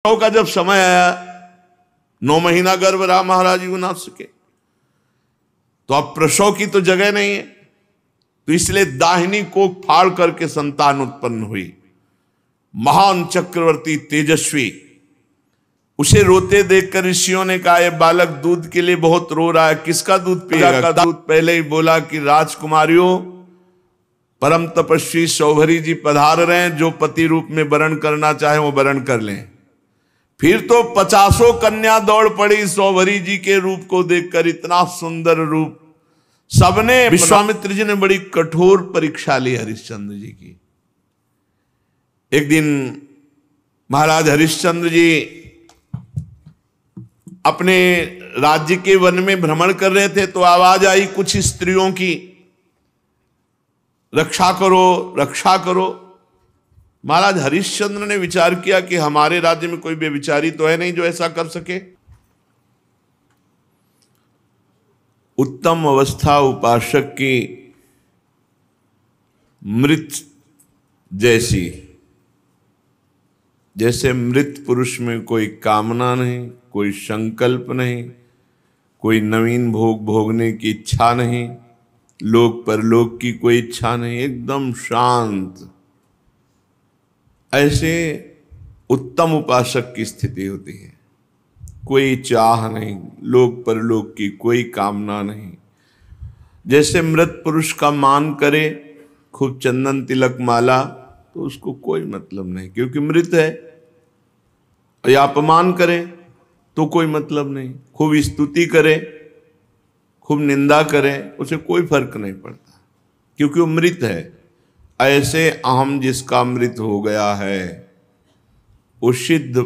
का जब समय आया, 9 महीना गर्भ रहा महाराज युगनाथ के, तो अब प्रसव की तो जगह नहीं है, तो इसलिए दाहिनी कोख फाड़ करके संतान उत्पन्न हुई। महान चक्रवर्ती तेजस्वी, उसे रोते देखकर ऋषियों ने कहा यह बालक दूध के लिए बहुत रो रहा है, किसका दूध पिएगा? का दूध पहले ही बोला कि राजकुमारियों, परम तपस्वी सौभरी जी पधार रहे हैं, जो पति रूप में वरण करना चाहे वो वरण कर लें। फिर तो 50 कन्या दौड़ पड़ी सौभरी जी के रूप को देखकर, इतना सुंदर रूप। सबने, विश्वामित्र जी ने बड़ी कठोर परीक्षा ली हरिश्चंद्र जी की। एक दिन महाराज हरिश्चंद्र जी अपने राज्य के वन में भ्रमण कर रहे थे, तो आवाज आई कुछ स्त्रियों की, रक्षा करो रक्षा करो। महाराज हरिश्चंद्र ने विचार किया कि हमारे राज्य में कोई व्यभिचारी तो है नहीं जो ऐसा कर सके। उत्तम अवस्था उपासक की मृत जैसी, जैसे मृत पुरुष में कोई कामना नहीं, कोई संकल्प नहीं, कोई नवीन भोग भोगने की इच्छा नहीं, लोक परलोक की कोई इच्छा नहीं, एकदम शांत, ऐसे उत्तम उपासक की स्थिति होती है। कोई चाह नहीं, लोक परलोक की कोई कामना नहीं। जैसे मृत पुरुष का मान करे, खूब चंदन तिलक माला, तो उसको कोई मतलब नहीं क्योंकि मृत है। या अपमान करे तो कोई मतलब नहीं, खूब स्तुति करे, खूब निंदा करे, उसे कोई फर्क नहीं पड़ता क्योंकि वो मृत है। ऐसे अहम जिसका मृत हो गया है, वो सिद्ध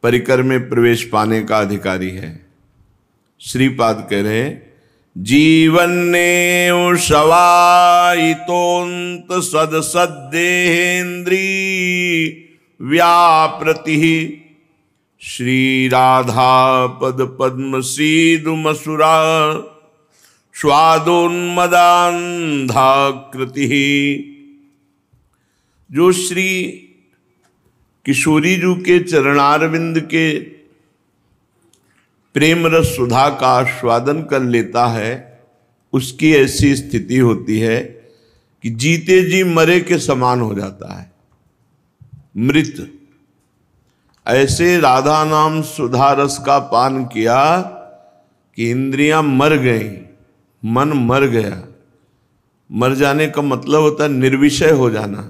परिकर में प्रवेश पाने का अधिकारी है। श्रीपाद कह रहे जीवन ने शवायितोन्त सद सद्देहेन्द्री व्याप्रति श्री राधा पद पद्म सीधु मसुरा स्वादोन्मदान्धाकृति। जो श्री किशोरी जी के चरणारविंद के प्रेम रस सुधा का आस्वादन कर लेता है, उसकी ऐसी स्थिति होती है कि जीते जी मरे के समान हो जाता है, मृत। ऐसे राधा नाम सुधा रस का पान किया कि इंद्रियां मर गईं, मन मर गया। मर जाने का मतलब होता है निर्विषय हो जाना।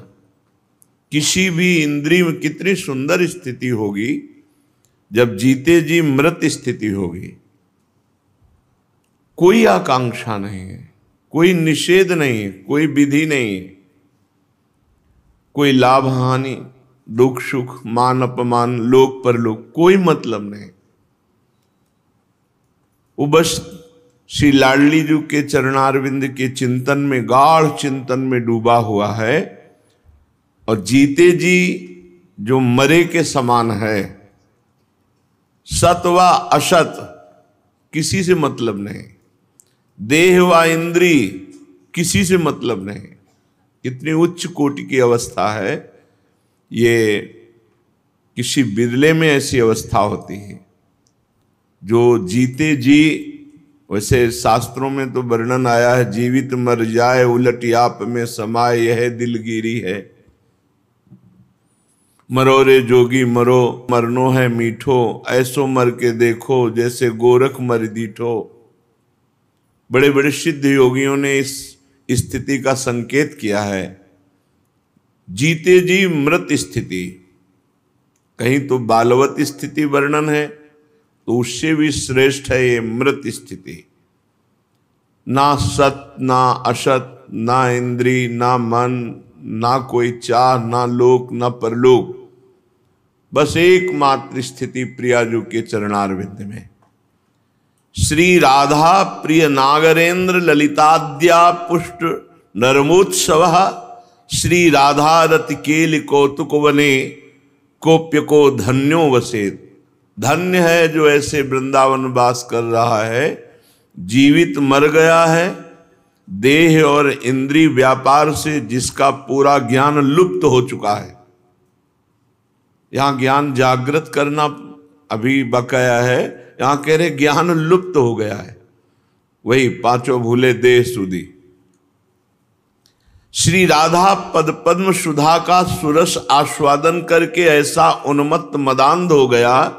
किसी भी इंद्रिय में कितनी सुंदर स्थिति होगी जब जीते जी मृत स्थिति होगी। कोई आकांक्षा नहीं है, कोई निषेध नहीं है, कोई विधि नहीं है, कोई लाभ हानि, दुख सुख, मान अपमान, लोक परलोक, कोई मतलब नहीं। वो बस श्री लाडली जी के चरणारविंद के चिंतन में, गाढ़ चिंतन में डूबा हुआ है, और जीते जी जो मरे के समान है। सत व असत किसी से मतलब नहीं, देह व इंद्री किसी से मतलब नहीं। कितनी उच्च कोटि की अवस्था है ये, किसी बिरले में ऐसी अवस्था होती है जो जीते जी। वैसे शास्त्रों में तो वर्णन आया है, जीवित मर जाए उलट आप में समाये यह दिलगिरी है। मरो रे जोगी मरो, मरनो है मीठो, ऐसो मर के देखो जैसे गोरख मर दीठो। बड़े बड़े सिद्ध योगियों ने इस स्थिति का संकेत किया है, जीते जी मृत स्थिति। कहीं तो बालवत स्थिति वर्णन है, तो उससे भी श्रेष्ठ है ये मृत स्थिति। ना सत ना असत, ना इंद्री, ना मन, ना कोई चाह, ना लोक, ना परलोक, बस एकमात्र स्थिति प्रियाजू के चरणारविंद में। श्री राधा प्रिय नागरेंद्र ललिताद्या पुष्ट नरमोत्सव श्री राधा रति केल कौतुक वने कोप्य को धन्यो वसेत। धन्य है जो ऐसे वृंदावन वास कर रहा है, जीवित मर गया है, देह और इंद्रिय व्यापार से जिसका पूरा ज्ञान लुप्त हो चुका है। यहां ज्ञान जागृत करना अभी बकाया है, यहां कह रहे ज्ञान लुप्त हो गया है। वही पांचों भूले देह सुधी। श्री राधा पद पद्म सुधा का सुरस आस्वादन करके ऐसा उन्मत्त मदांध हो गया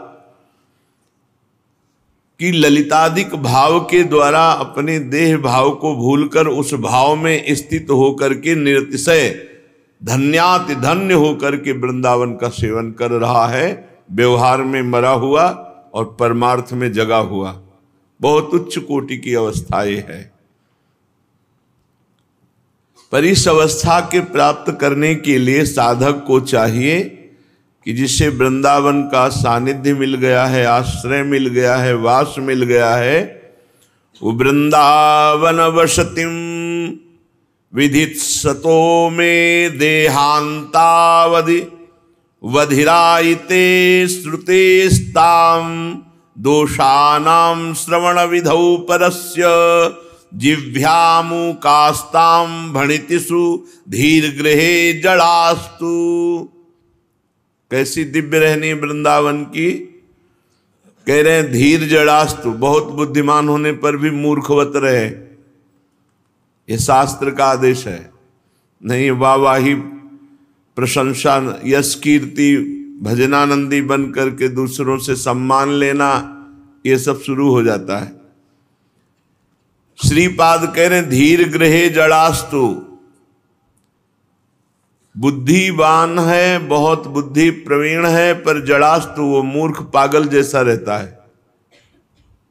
कि ललितादिक भाव के द्वारा अपने देह भाव को भूलकर उस भाव में स्थित होकर के निरतिशय धन्याति धन्य होकर के वृंदावन का सेवन कर रहा है। व्यवहार में मरा हुआ और परमार्थ में जगा हुआ। बहुत उच्च कोटि की अवस्था ये है। पर इस अवस्था के प्राप्त करने के लिए साधक को चाहिए कि जिसे वृंदावन का सानिध्य मिल गया है, आश्रय मिल गया है, वास मिल गया है, वो वृंदावन वसतिम विधित सतो में देहांतावधि वधिरायिते श्रुतेस्ताम दोषानाम श्रवण विधौ परस्य जिह्व्यामुकास्ताम भणितिषु धीर्गृहे जड़ास्तु। कैसी दिव्य रहनी वृंदावन की। कह रहे हैं धीर जड़ास्तु, बहुत बुद्धिमान होने पर भी मूर्खवत रहे। ये शास्त्र का आदेश है। नहीं वाहवाही प्रशंसा यश कीर्ति भजनानंदी बन करके दूसरों से सम्मान लेना, ये सब शुरू हो जाता है। श्रीपाद कह रहे धीर गृहे जड़ास्तु। बुद्धिवान है, बहुत बुद्धि प्रवीण है, पर जड़ास्तु वो मूर्ख पागल जैसा रहता है।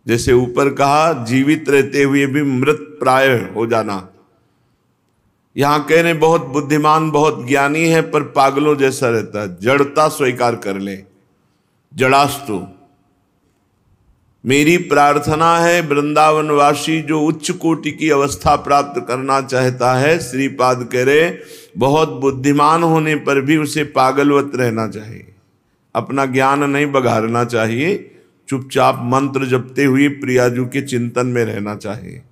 जैसे ऊपर कहा जीवित रहते हुए भी मृत प्राय हो जाना। यहां कह रहे बहुत बुद्धिमान बहुत ज्ञानी है पर पागलों जैसा रहता है, जड़ता स्वीकार कर ले। जड़ास्तु। मेरी प्रार्थना है वृंदावनवासी जो उच्च कोटि की अवस्था प्राप्त करना चाहता है, श्रीपाद कह रहे बहुत बुद्धिमान होने पर भी उसे पागलवत रहना चाहिए। अपना ज्ञान नहीं बघारना चाहिए, चुपचाप मंत्र जपते हुए प्रियाजू के चिंतन में रहना चाहिए।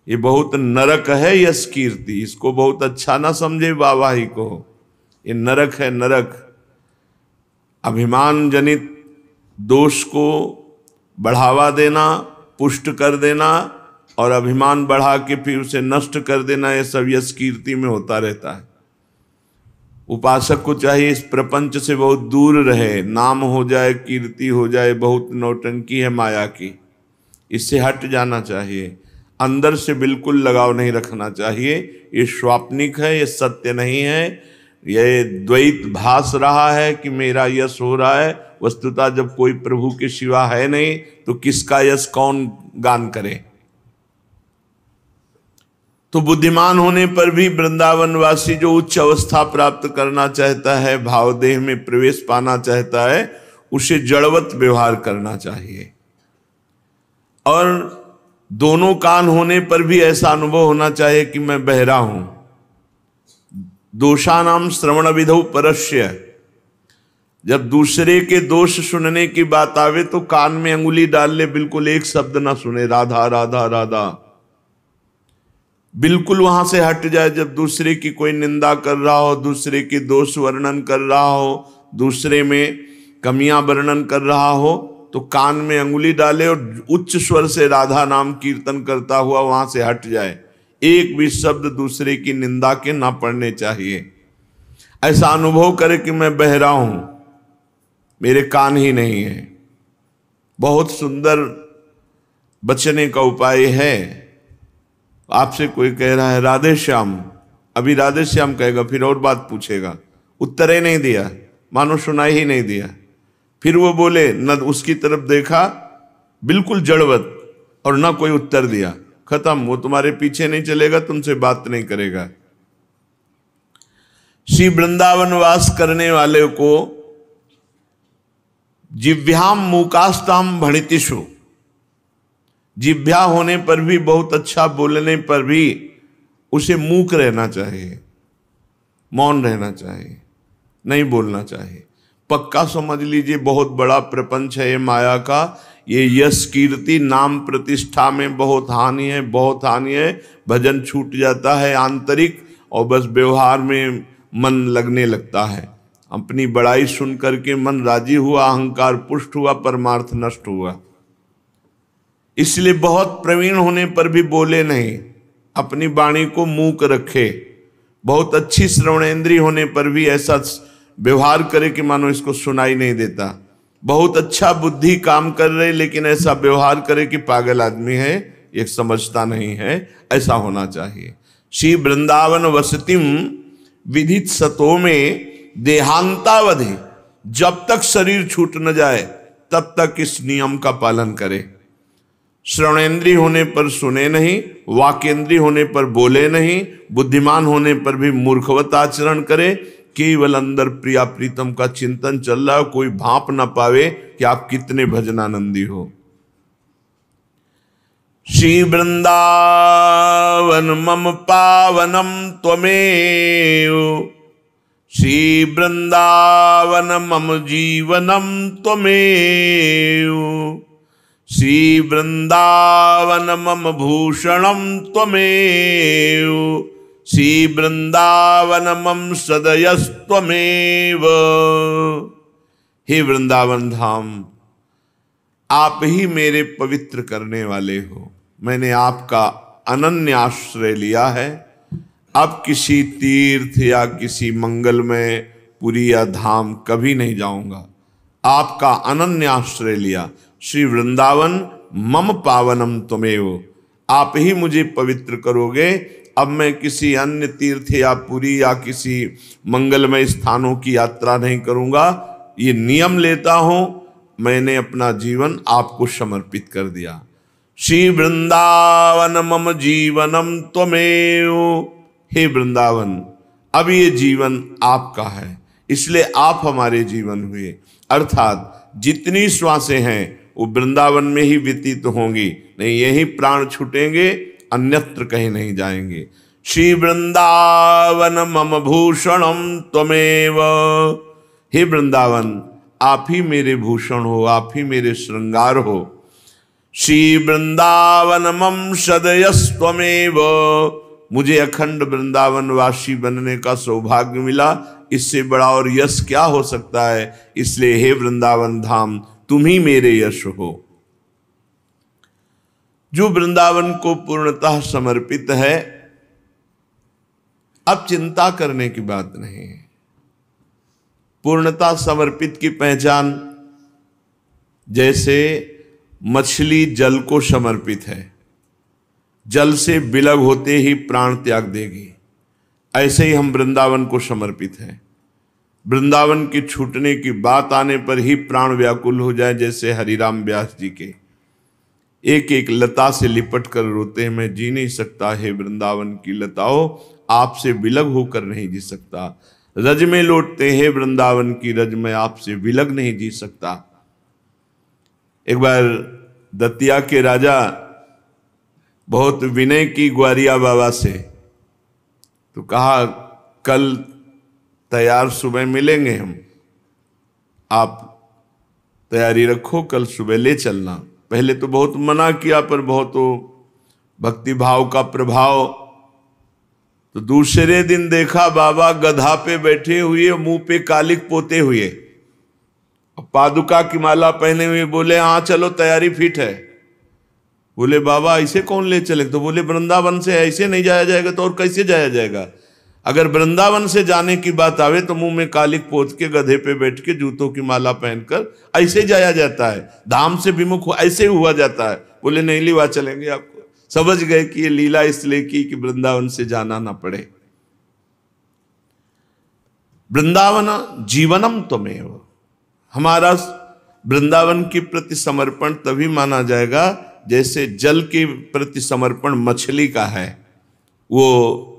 ये बहुत नरक है यश कीर्ति, इसको बहुत अच्छा ना समझे वाहवाही को। ये नरक है, नरक। अभिमान जनित दोष को बढ़ावा देना, पुष्ट कर देना और अभिमान बढ़ा के फिर उसे नष्ट कर देना, ये सब यश कीर्ति में होता रहता है। उपासक को चाहिए इस प्रपंच से बहुत दूर रहे। नाम हो जाए, कीर्ति हो जाए, बहुत नौटंकी है माया की, इससे हट जाना चाहिए। अंदर से बिल्कुल लगाव नहीं रखना चाहिए। ये स्वाप्निक है, ये सत्य नहीं है। ये द्वैत भास रहा है कि मेरा यश हो रहा है, वस्तुतः जब कोई प्रभु के सिवा है नहीं तो किसका यश कौन गान करे। तो बुद्धिमान होने पर भी वृंदावनवासी जो उच्च अवस्था प्राप्त करना चाहता है, भावदेह में प्रवेश पाना चाहता है, उसे जड़वत व्यवहार करना चाहिए। और दोनों कान होने पर भी ऐसा अनुभव होना चाहिए कि मैं बहरा हूं। दोषानाम श्रवण विधौ परस्य। जब दूसरे के दोष सुनने की बात आवे तो कान में अंगुली डाल ले, बिल्कुल एक शब्द ना सुने, राधा राधा राधा, बिल्कुल वहां से हट जाए। जब दूसरे की कोई निंदा कर रहा हो, दूसरे की दोष वर्णन कर रहा हो, दूसरे में कमियां वर्णन कर रहा हो, तो कान में अंगुली डाले और उच्च स्वर से राधा नाम कीर्तन करता हुआ वहां से हट जाए। एक भी शब्द दूसरे की निंदा के ना पढ़ने चाहिए। ऐसा अनुभव करे कि मैं बहरा हूं, मेरे कान ही नहीं है। बहुत सुंदर बचने का उपाय है। आपसे कोई कह रहा है राधे श्याम, अभी राधे श्याम कहेगा, फिर और बात पूछेगा, उत्तर ही नहीं दिया, मानो सुनाई ही नहीं दिया। फिर वो बोले, न उसकी तरफ देखा, बिल्कुल जड़वत, और ना कोई उत्तर दिया, खत्म। वो तुम्हारे पीछे नहीं चलेगा, तुमसे बात नहीं करेगा। श्री वृंदावन वास करने वाले को जिह्व्याम मूकास्ताम भणितिषु, जिह्वा होने पर भी, बहुत अच्छा बोलने पर भी उसे मूक रहना चाहिए, मौन रहना चाहिए, नहीं बोलना चाहिए। पक्का समझ लीजिए बहुत बड़ा प्रपंच है ये माया का। ये यश कीर्ति नाम प्रतिष्ठा में बहुत हानि है, बहुत हानि है। भजन छूट जाता है आंतरिक, और बस व्यवहार में मन लगने लगता है। अपनी बड़ाई सुन करके मन राजी हुआ, अहंकार पुष्ट हुआ, परमार्थ नष्ट हुआ। इसलिए बहुत प्रवीण होने पर भी बोले नहीं, अपनी वाणी को मूक रखे। बहुत अच्छी श्रवणेंद्रिय होने पर भी ऐसा व्यवहार करे कि मानो इसको सुनाई नहीं देता। बहुत अच्छा बुद्धि काम कर रहे लेकिन ऐसा व्यवहार करे कि पागल आदमी है, ये समझता नहीं है। ऐसा होना चाहिए। श्री वृंदावन वसतिम विदित सतो में देहांतावधि, जब तक शरीर छूट न जाए तब तक इस नियम का पालन करे। श्रवणेंद्रिय होने पर सुने नहीं, वाकेंद्रिय होने पर बोले नहीं, बुद्धिमान होने पर भी मूर्खवत आचरण करे। केवल अंदर प्रिया प्रीतम का चिंतन चल रहा है, कोई भांप ना पावे कि आप कितने भजनानंदी हो। श्री वृंदावन मम पावनम त्वमेव, श्री वृंदावन मम जीवनम त्वमेव, श्री वृंदावन मम भूषणम त्वमेव, श्री वृंदावन मम सदयस्त्वमेव। हे वृंदावन धाम, आप ही मेरे पवित्र करने वाले हो। मैंने आपका अनन्य आश्रय लिया है। अब किसी तीर्थ या किसी मंगलमय पुरी या धाम कभी नहीं जाऊंगा। आपका अनन्य आश्रय लिया। श्री वृंदावन मम पावनम त्वमेव, आप ही मुझे पवित्र करोगे। अब मैं किसी अन्य तीर्थ या पुरी या किसी मंगलमय स्थानों की यात्रा नहीं करूंगा। ये नियम लेता हूं, मैंने अपना जीवन आपको समर्पित कर दिया। श्री वृंदावन मम जीवनम त्वमेव, हे वृंदावन अब ये जीवन आपका है, इसलिए आप हमारे जीवन हुए। अर्थात जितनी श्वासें हैं वो वृंदावन में ही व्यतीत होंगी, नहीं यही प्राण छूटेंगे, अन्यत्र कहीं नहीं जाएंगे। श्री वृंदावन मम भूषणम त्वमेव, हे वृंदावन आप ही मेरे भूषण हो, आप ही मेरे श्रृंगार हो। श्री वृंदावन मम सदयस्त्वमेव, मुझे अखंड वृंदावन वासी बनने का सौभाग्य मिला। इससे बड़ा और यश क्या हो सकता है। इसलिए हे वृंदावन धाम तुम ही मेरे यश हो। जो वृंदावन को पूर्णतः समर्पित है, अब चिंता करने की बात नहीं है। पूर्णतः समर्पित की पहचान, जैसे मछली जल को समर्पित है, जल से विलग होते ही प्राण त्याग देगी, ऐसे ही हम वृंदावन को समर्पित हैं। वृंदावन की छूटने की बात आने पर ही प्राण व्याकुल हो जाए। जैसे हरिराम व्यास जी के एक एक लता से लिपट कर रोते हैं, मैं जी नहीं सकता हे वृंदावन की लताओं, आपसे विलग होकर नहीं जी सकता। रज में लौटते हैं वृंदावन की रज में आपसे विलग नहीं जी सकता। एक बार दतिया के राजा बहुत विनय की ग्वारिया बाबा से, तो कहा कल तैयार सुबह मिलेंगे हम, आप तैयारी रखो, कल सुबह ले चलना। पहले तो बहुत मना किया, पर बहुत भक्ति भाव का प्रभाव। तो दूसरे दिन देखा बाबा गधा पे बैठे हुए, मुंह पे कालिक पोते हुए, पादुका की माला पहने हुए। बोले हाँ चलो तैयारी फिट है। बोले बाबा ऐसे कौन ले चले? तो बोले वृंदावन से ऐसे नहीं जाया जाएगा तो और कैसे जाया जाएगा? अगर वृंदावन से जाने की बात आवे तो मुंह में कालिक पोत के गधे पे बैठ के जूतों की माला पहनकर ऐसे जाया जाता है, धाम से विमुख ऐसे हुआ जाता है। बोले नहीं लिवा चलेंगे आपको। समझ गए कि ये लीला इसलिए की कि वृंदावन से जाना ना पड़े। वृंदावन जीवनम त्वमेव, हमारा वृंदावन के प्रति समर्पण तभी माना जाएगा जैसे जल के प्रति समर्पण मछली का है। वो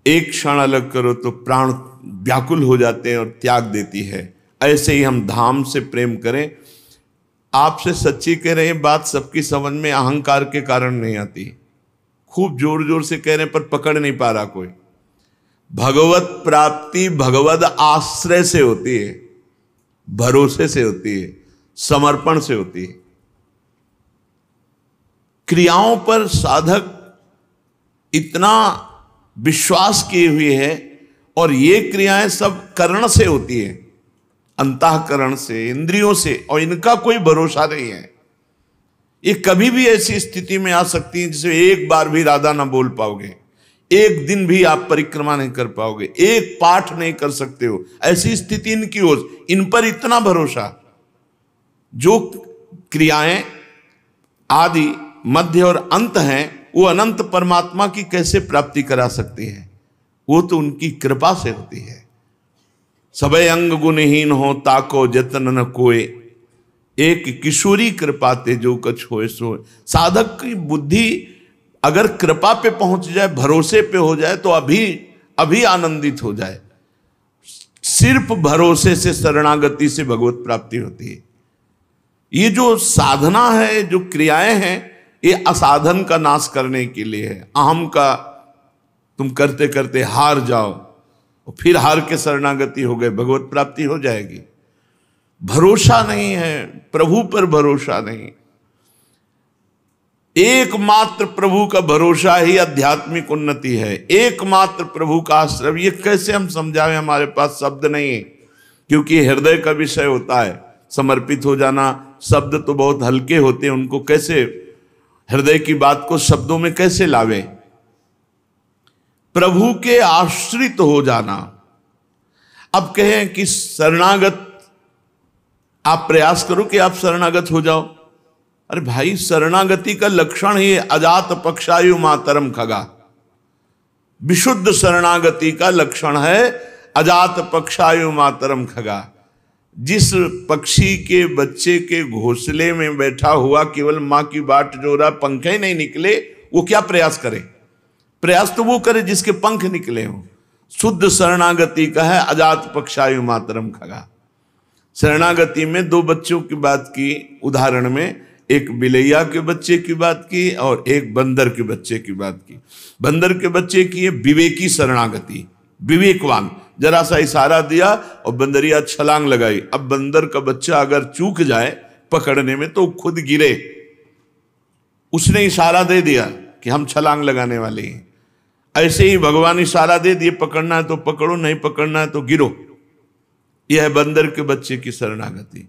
एक क्षण अलग करो तो प्राण व्याकुल हो जाते हैं और त्याग देती है। ऐसे ही हम धाम से प्रेम करें। आपसे सच्ची कह रहे हैं, बात सबकी समझ में अहंकार के कारण नहीं आती। खूब जोर जोर से कह रहे हैं पर पकड़ नहीं पा रहा कोई। भगवत प्राप्ति भगवत आश्रय से होती है, भरोसे से होती है, समर्पण से होती है। क्रियाओं पर साधक इतना विश्वास किए हुए है और ये क्रियाएं सब कर्ण से होती है, अंतःकरण से, इंद्रियों से, और इनका कोई भरोसा नहीं है। ये कभी भी ऐसी स्थिति में आ सकती है जिसमें एक बार भी राधा ना बोल पाओगे, एक दिन भी आप परिक्रमा नहीं कर पाओगे, एक पाठ नहीं कर सकते हो, ऐसी स्थिति इनकी हो। इन पर इतना भरोसा, जो क्रियाएं आदि मध्य और अंत हैं वो अनंत परमात्मा की कैसे प्राप्ति करा सकती है? वो तो उनकी कृपा से होती है। सबे अंग गुणहीन हो ताको जतन न कोय, एक किशोरी कृपा ते जो कछ होए सो। साधक की बुद्धि अगर कृपा पे पहुंच जाए, भरोसे पे हो जाए, तो अभी आनंदित हो जाए। सिर्फ भरोसे से, शरणागति से भगवत प्राप्ति होती है। ये जो साधना है, जो क्रियाएं हैं, ये असाधन का नाश करने के लिए है। अहम का तुम करते करते हार जाओ और फिर हार के शरणागति हो गए, भगवत प्राप्ति हो जाएगी। भरोसा नहीं है, प्रभु पर भरोसा नहीं। एकमात्र प्रभु का भरोसा ही आध्यात्मिक उन्नति है, एकमात्र प्रभु का आश्रय। ये कैसे हम समझाएं, हमारे पास शब्द नहीं है, क्योंकि हृदय का विषय होता है। समर्पित हो जाना, शब्द तो बहुत हल्के होते हैं, उनको कैसे, हृदय की बात को शब्दों में कैसे लावे? प्रभु के आश्रित हो जाना। अब कहें कि शरणागत, आप प्रयास करो कि आप शरणागत हो जाओ। अरे भाई, शरणागति का लक्षण ही अजात पक्षायु मातरम खगा। विशुद्ध शरणागति का लक्षण है अजात पक्षायु मातरम खगा। जिस पक्षी के बच्चे के घोंसले में बैठा हुआ केवल मां की बाट जो रहा, पंखे ही नहीं निकले, वो क्या प्रयास करे? प्रयास तो वो करे जिसके पंख निकले हो। शुद्ध शरणागति का है अजात पक्षायु मातरम खगा। शरणागति में दो बच्चों की बात की, उदाहरण में एक बिलैया के बच्चे की बात की और एक बंदर के बच्चे की बात की। बंदर के बच्चे की है विवेकी शरणागति, विवेकवान। जरा सा इशारा दिया और बंदरिया छलांग लगाई। अब बंदर का बच्चा अगर चूक जाए पकड़ने में तो खुद गिरे, उसने इशारा दे दिया कि हम छलांग लगाने वाले हैं। ऐसे ही भगवान इशारा दे दिए, पकड़ना है तो पकड़ो, नहीं पकड़ना है तो गिरो। यह है बंदर के बच्चे की शरणागति।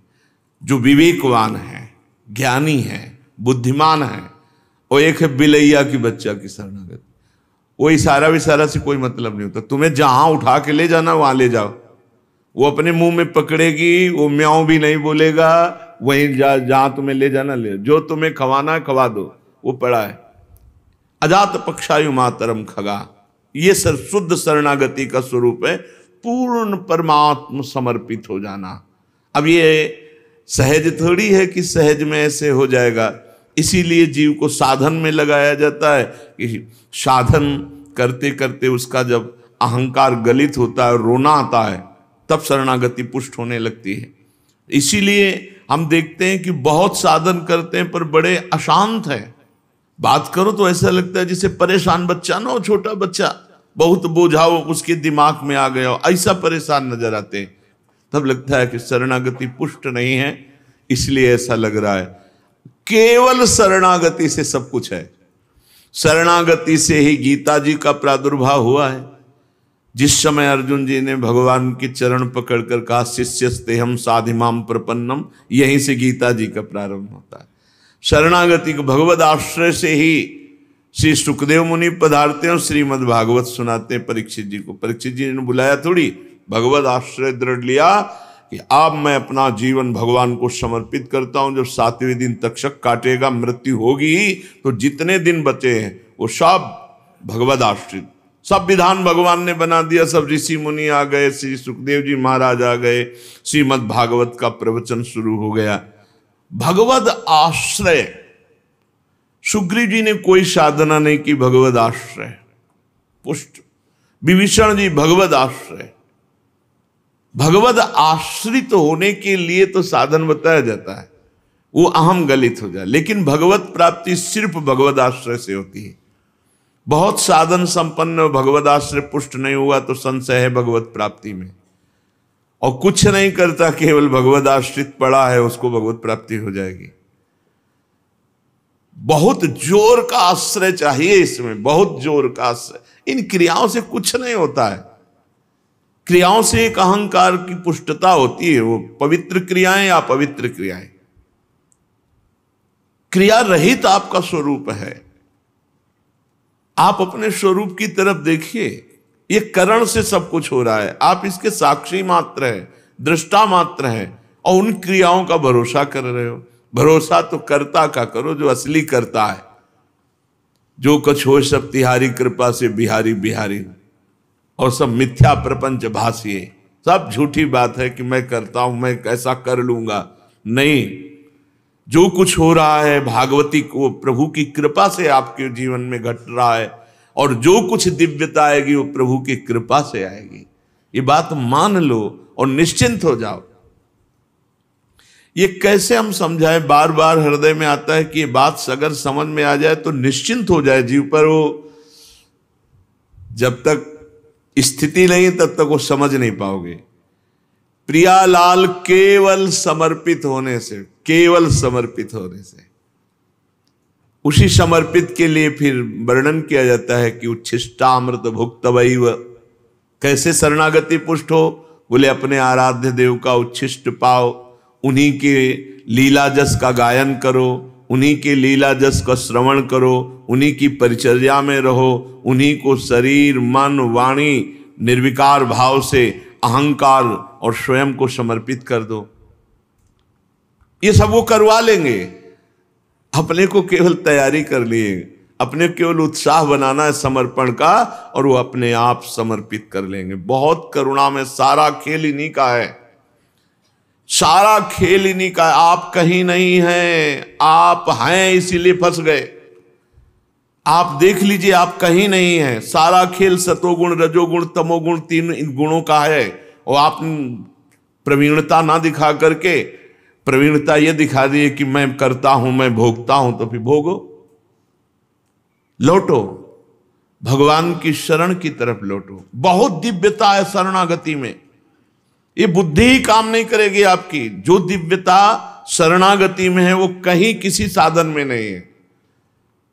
जो विवेकवान है, ज्ञानी है, बुद्धिमान है, और एक है बिलैया की बच्चा की शरणागति। वो इशारा विशारा से कोई मतलब नहीं होता। तुम्हें जहां उठा के ले जाना वहां ले जाओ। वो अपने मुंह में पकड़ेगी, वो म्याऊं भी नहीं बोलेगा, वहीं जहां तुम्हें ले जाना ले, जो तुम्हें खवाना है खवा दो, वो पड़ा है। अजात पक्षायु मातरम खगा, ये शुद्ध शरणागति का स्वरूप है, पूर्ण परमात्म समर्पित हो जाना। अब ये सहज थोड़ी है कि सहज में ऐसे हो जाएगा। इसीलिए जीव को साधन में लगाया जाता है कि साधन करते करते उसका जब अहंकार गलित होता है, रोना आता है, तब शरणागति पुष्ट होने लगती है। इसीलिए हम देखते हैं कि बहुत साधन करते हैं पर बड़े अशांत हैं। बात करो तो ऐसा लगता है जैसे परेशान बच्चा ना हो, छोटा बच्चा, बहुत बोझाओ उसके दिमाग में आ गया हो, ऐसा परेशान नजर आते हैं। तब लगता है कि शरणागति पुष्ट नहीं है, इसलिए ऐसा लग रहा है। केवल शरणागति से सब कुछ है। शरणागति से ही गीता जी का प्रादुर्भाव हुआ है। जिस समय अर्जुन जी ने भगवान के चरण पकड़कर कहा शिष्यस्ते हम साधिमाम प्रपन्नम, यहीं से गीता जी का प्रारंभ होता है। शरणागति को भगवद आश्रय से ही श्री सुखदेव मुनि पधारते हैं और श्रीमद् भागवत सुनाते हैं परीक्षित जी को। परीक्षित जी ने बुलाया थोड़ी, भगवद आश्रय दृढ़ लिया कि अब मैं अपना जीवन भगवान को समर्पित करता हूं। जब 7वें दिन तक्षक काटेगा, मृत्यु होगी ही, तो जितने दिन बचे हैं वो सब भगवद आश्रित, सब विधान भगवान ने बना दिया। सब ऋषि मुनि आ गए, श्री सुखदेव जी महाराज आ गए, श्रीमद् भागवत का प्रवचन शुरू हो गया। भगवद आश्रय, सुग्रीव जी ने कोई साधना नहीं की, भगवद आश्रय पुष्ट। विभीषण जी भगवद आश्रय। भगवद आश्रित होने के लिए तो साधन बताया जाता है, वो अहम गलित हो जाए। लेकिन भगवत प्राप्ति सिर्फ भगवद आश्रय से होती है। बहुत साधन संपन्न भगवद आश्रय पुष्ट नहीं हुआ तो संशय है भगवत प्राप्ति में। और कुछ नहीं करता, केवल भगवद आश्रित पड़ा है, उसको भगवत प्राप्ति हो जाएगी। बहुत जोर का आश्रय चाहिए इसमें, बहुत जोर का आश्रय। इन क्रियाओं से कुछ नहीं होता है। क्रियाओं से एक अहंकार की पुष्टता होती है, वो पवित्र क्रियाएं या अपवित्र क्रियाएं। क्रिया रहित आपका स्वरूप है। आप अपने स्वरूप की तरफ देखिए, ये करण से सब कुछ हो रहा है, आप इसके साक्षी मात्र हैं, दृष्टा मात्र हैं, और उन क्रियाओं का भरोसा कर रहे हो। भरोसा तो कर्ता का करो, जो असली करता है। जो कुछ हो सब तिहारी कृपा से बिहारी बिहारी, और सब मिथ्या प्रपंच भासिए। सब झूठी बात है कि मैं करता हूं, मैं कैसा कर लूंगा। नहीं, जो कुछ हो रहा है भागवती को प्रभु की कृपा से आपके जीवन में घट रहा है, और जो कुछ दिव्यता आएगी वो प्रभु की कृपा से आएगी। ये बात मान लो और निश्चिंत हो जाओ। ये कैसे हम समझाएं, बार बार हृदय में आता है कि ये बात अगर समझ में आ जाए तो निश्चिंत हो जाए जीव पर। वो जब तक स्थिति नहीं तब तक वो समझ नहीं पाओगे। प्रियालाल केवल समर्पित होने से, केवल समर्पित होने से, उसी समर्पित के लिए फिर वर्णन किया जाता है कि उच्छिष्टामृत भुक्तवैव। कैसे शरणागति पुष्ट हो? बोले अपने आराध्य देव का उच्छिष्ट पाओ, उन्हीं के लीला जस का गायन करो, उन्हीं के लीला जस का श्रवण करो, उन्हीं की परिचर्या में रहो, उन्हीं को शरीर मन वाणी निर्विकार भाव से अहंकार और स्वयं को समर्पित कर दो। ये सब वो करवा लेंगे। अपने को केवल तैयारी कर लिए, अपने केवल उत्साह बनाना है समर्पण का, और वो अपने आप समर्पित कर लेंगे। बहुत करुणा में सारा खेल इन्हीं का है, सारा खेल इन्हीं का। आप कहीं नहीं हैं, आप हैं इसीलिए फंस गए। आप देख लीजिए, आप कहीं नहीं हैं। सारा खेल सतोगुण रजोगुण तमोगुण तीन इन गुणों का है, और आप प्रवीणता ना दिखा करके प्रवीणता ये दिखा दिए कि मैं करता हूं, मैं भोगता हूं, तो फिर भोगो। लौटो भगवान की शरण की तरफ लौटो। बहुत दिव्यता है शरणागति में, ये बुद्धि ही काम नहीं करेगी आपकी। जो दिव्यता शरणागति में है वो कहीं किसी साधन में नहीं है।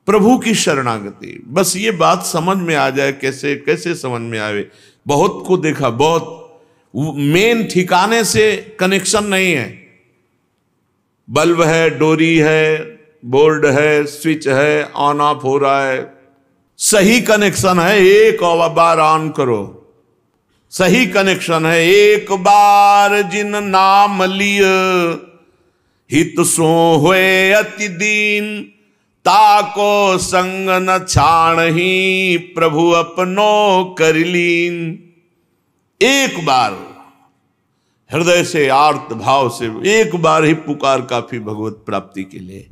प्रभु की शरणागति, बस ये बात समझ में आ जाए। कैसे कैसे समझ में आवे? बहुत को देखा, बहुत मेन ठिकाने से कनेक्शन नहीं है। बल्ब है, डोरी है, बोर्ड है, स्विच है, ऑन ऑफ हो रहा है, सही कनेक्शन है। एक बार ऑन करो, सही कनेक्शन है। एक बार जिन नाम लिय हित सो होए अति दीन, ताको संग न छाण ही प्रभु अपनो कर लीन। एक बार हृदय से आर्त भाव से एक बार ही पुकार काफी भगवत प्राप्ति के लिए।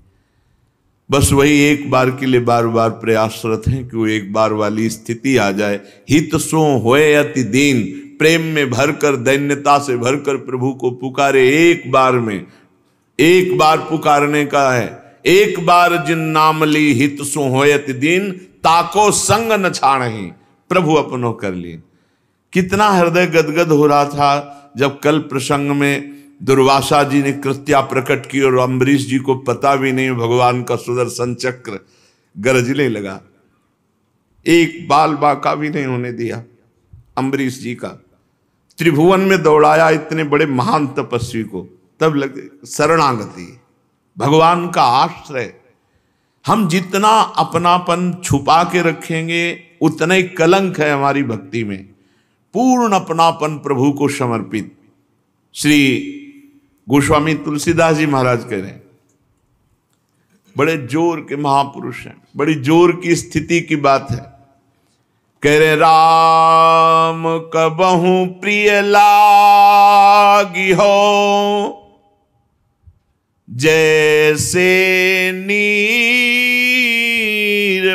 बस वही एक बार के लिए बार बार प्रयासरत हैं कि वो एक बार वाली स्थिति आ जाए। हित सो होए अति दीन, प्रेम में भरकर, दैन्यता से भरकर प्रभु को पुकारे। एक बार में, एक बार पुकारने का है। एक बार जिन नाम ली हित सो होयत दीन, ताको संग न छाणहि प्रभु अपनो कर ली। कितना हृदय गदगद हो रहा था जब कल प्रसंग में दुर्वासा जी ने कृत्या प्रकट की और अम्बरीश जी को पता भी नहीं, भगवान का सुदर्शन चक्र गरजने लगा। एक बाल बाका भी नहीं होने दिया अम्बरीश जी का। त्रिभुवन में दौड़ाया इतने बड़े महान तपस्वी को, तब लगे शरणागति, भगवान का आश्रय। हम जितना अपनापन छुपा के रखेंगे उतना ही कलंक है हमारी भक्ति में। पूर्ण अपनापन प्रभु को समर्पित। श्री गोस्वामी तुलसीदास जी महाराज कह रहे हैं, बड़े जोर के महापुरुष हैं, बड़ी जोर की स्थिति की बात है। कह रहे राम कबहु प्रिय लागी हो, जैसे नीर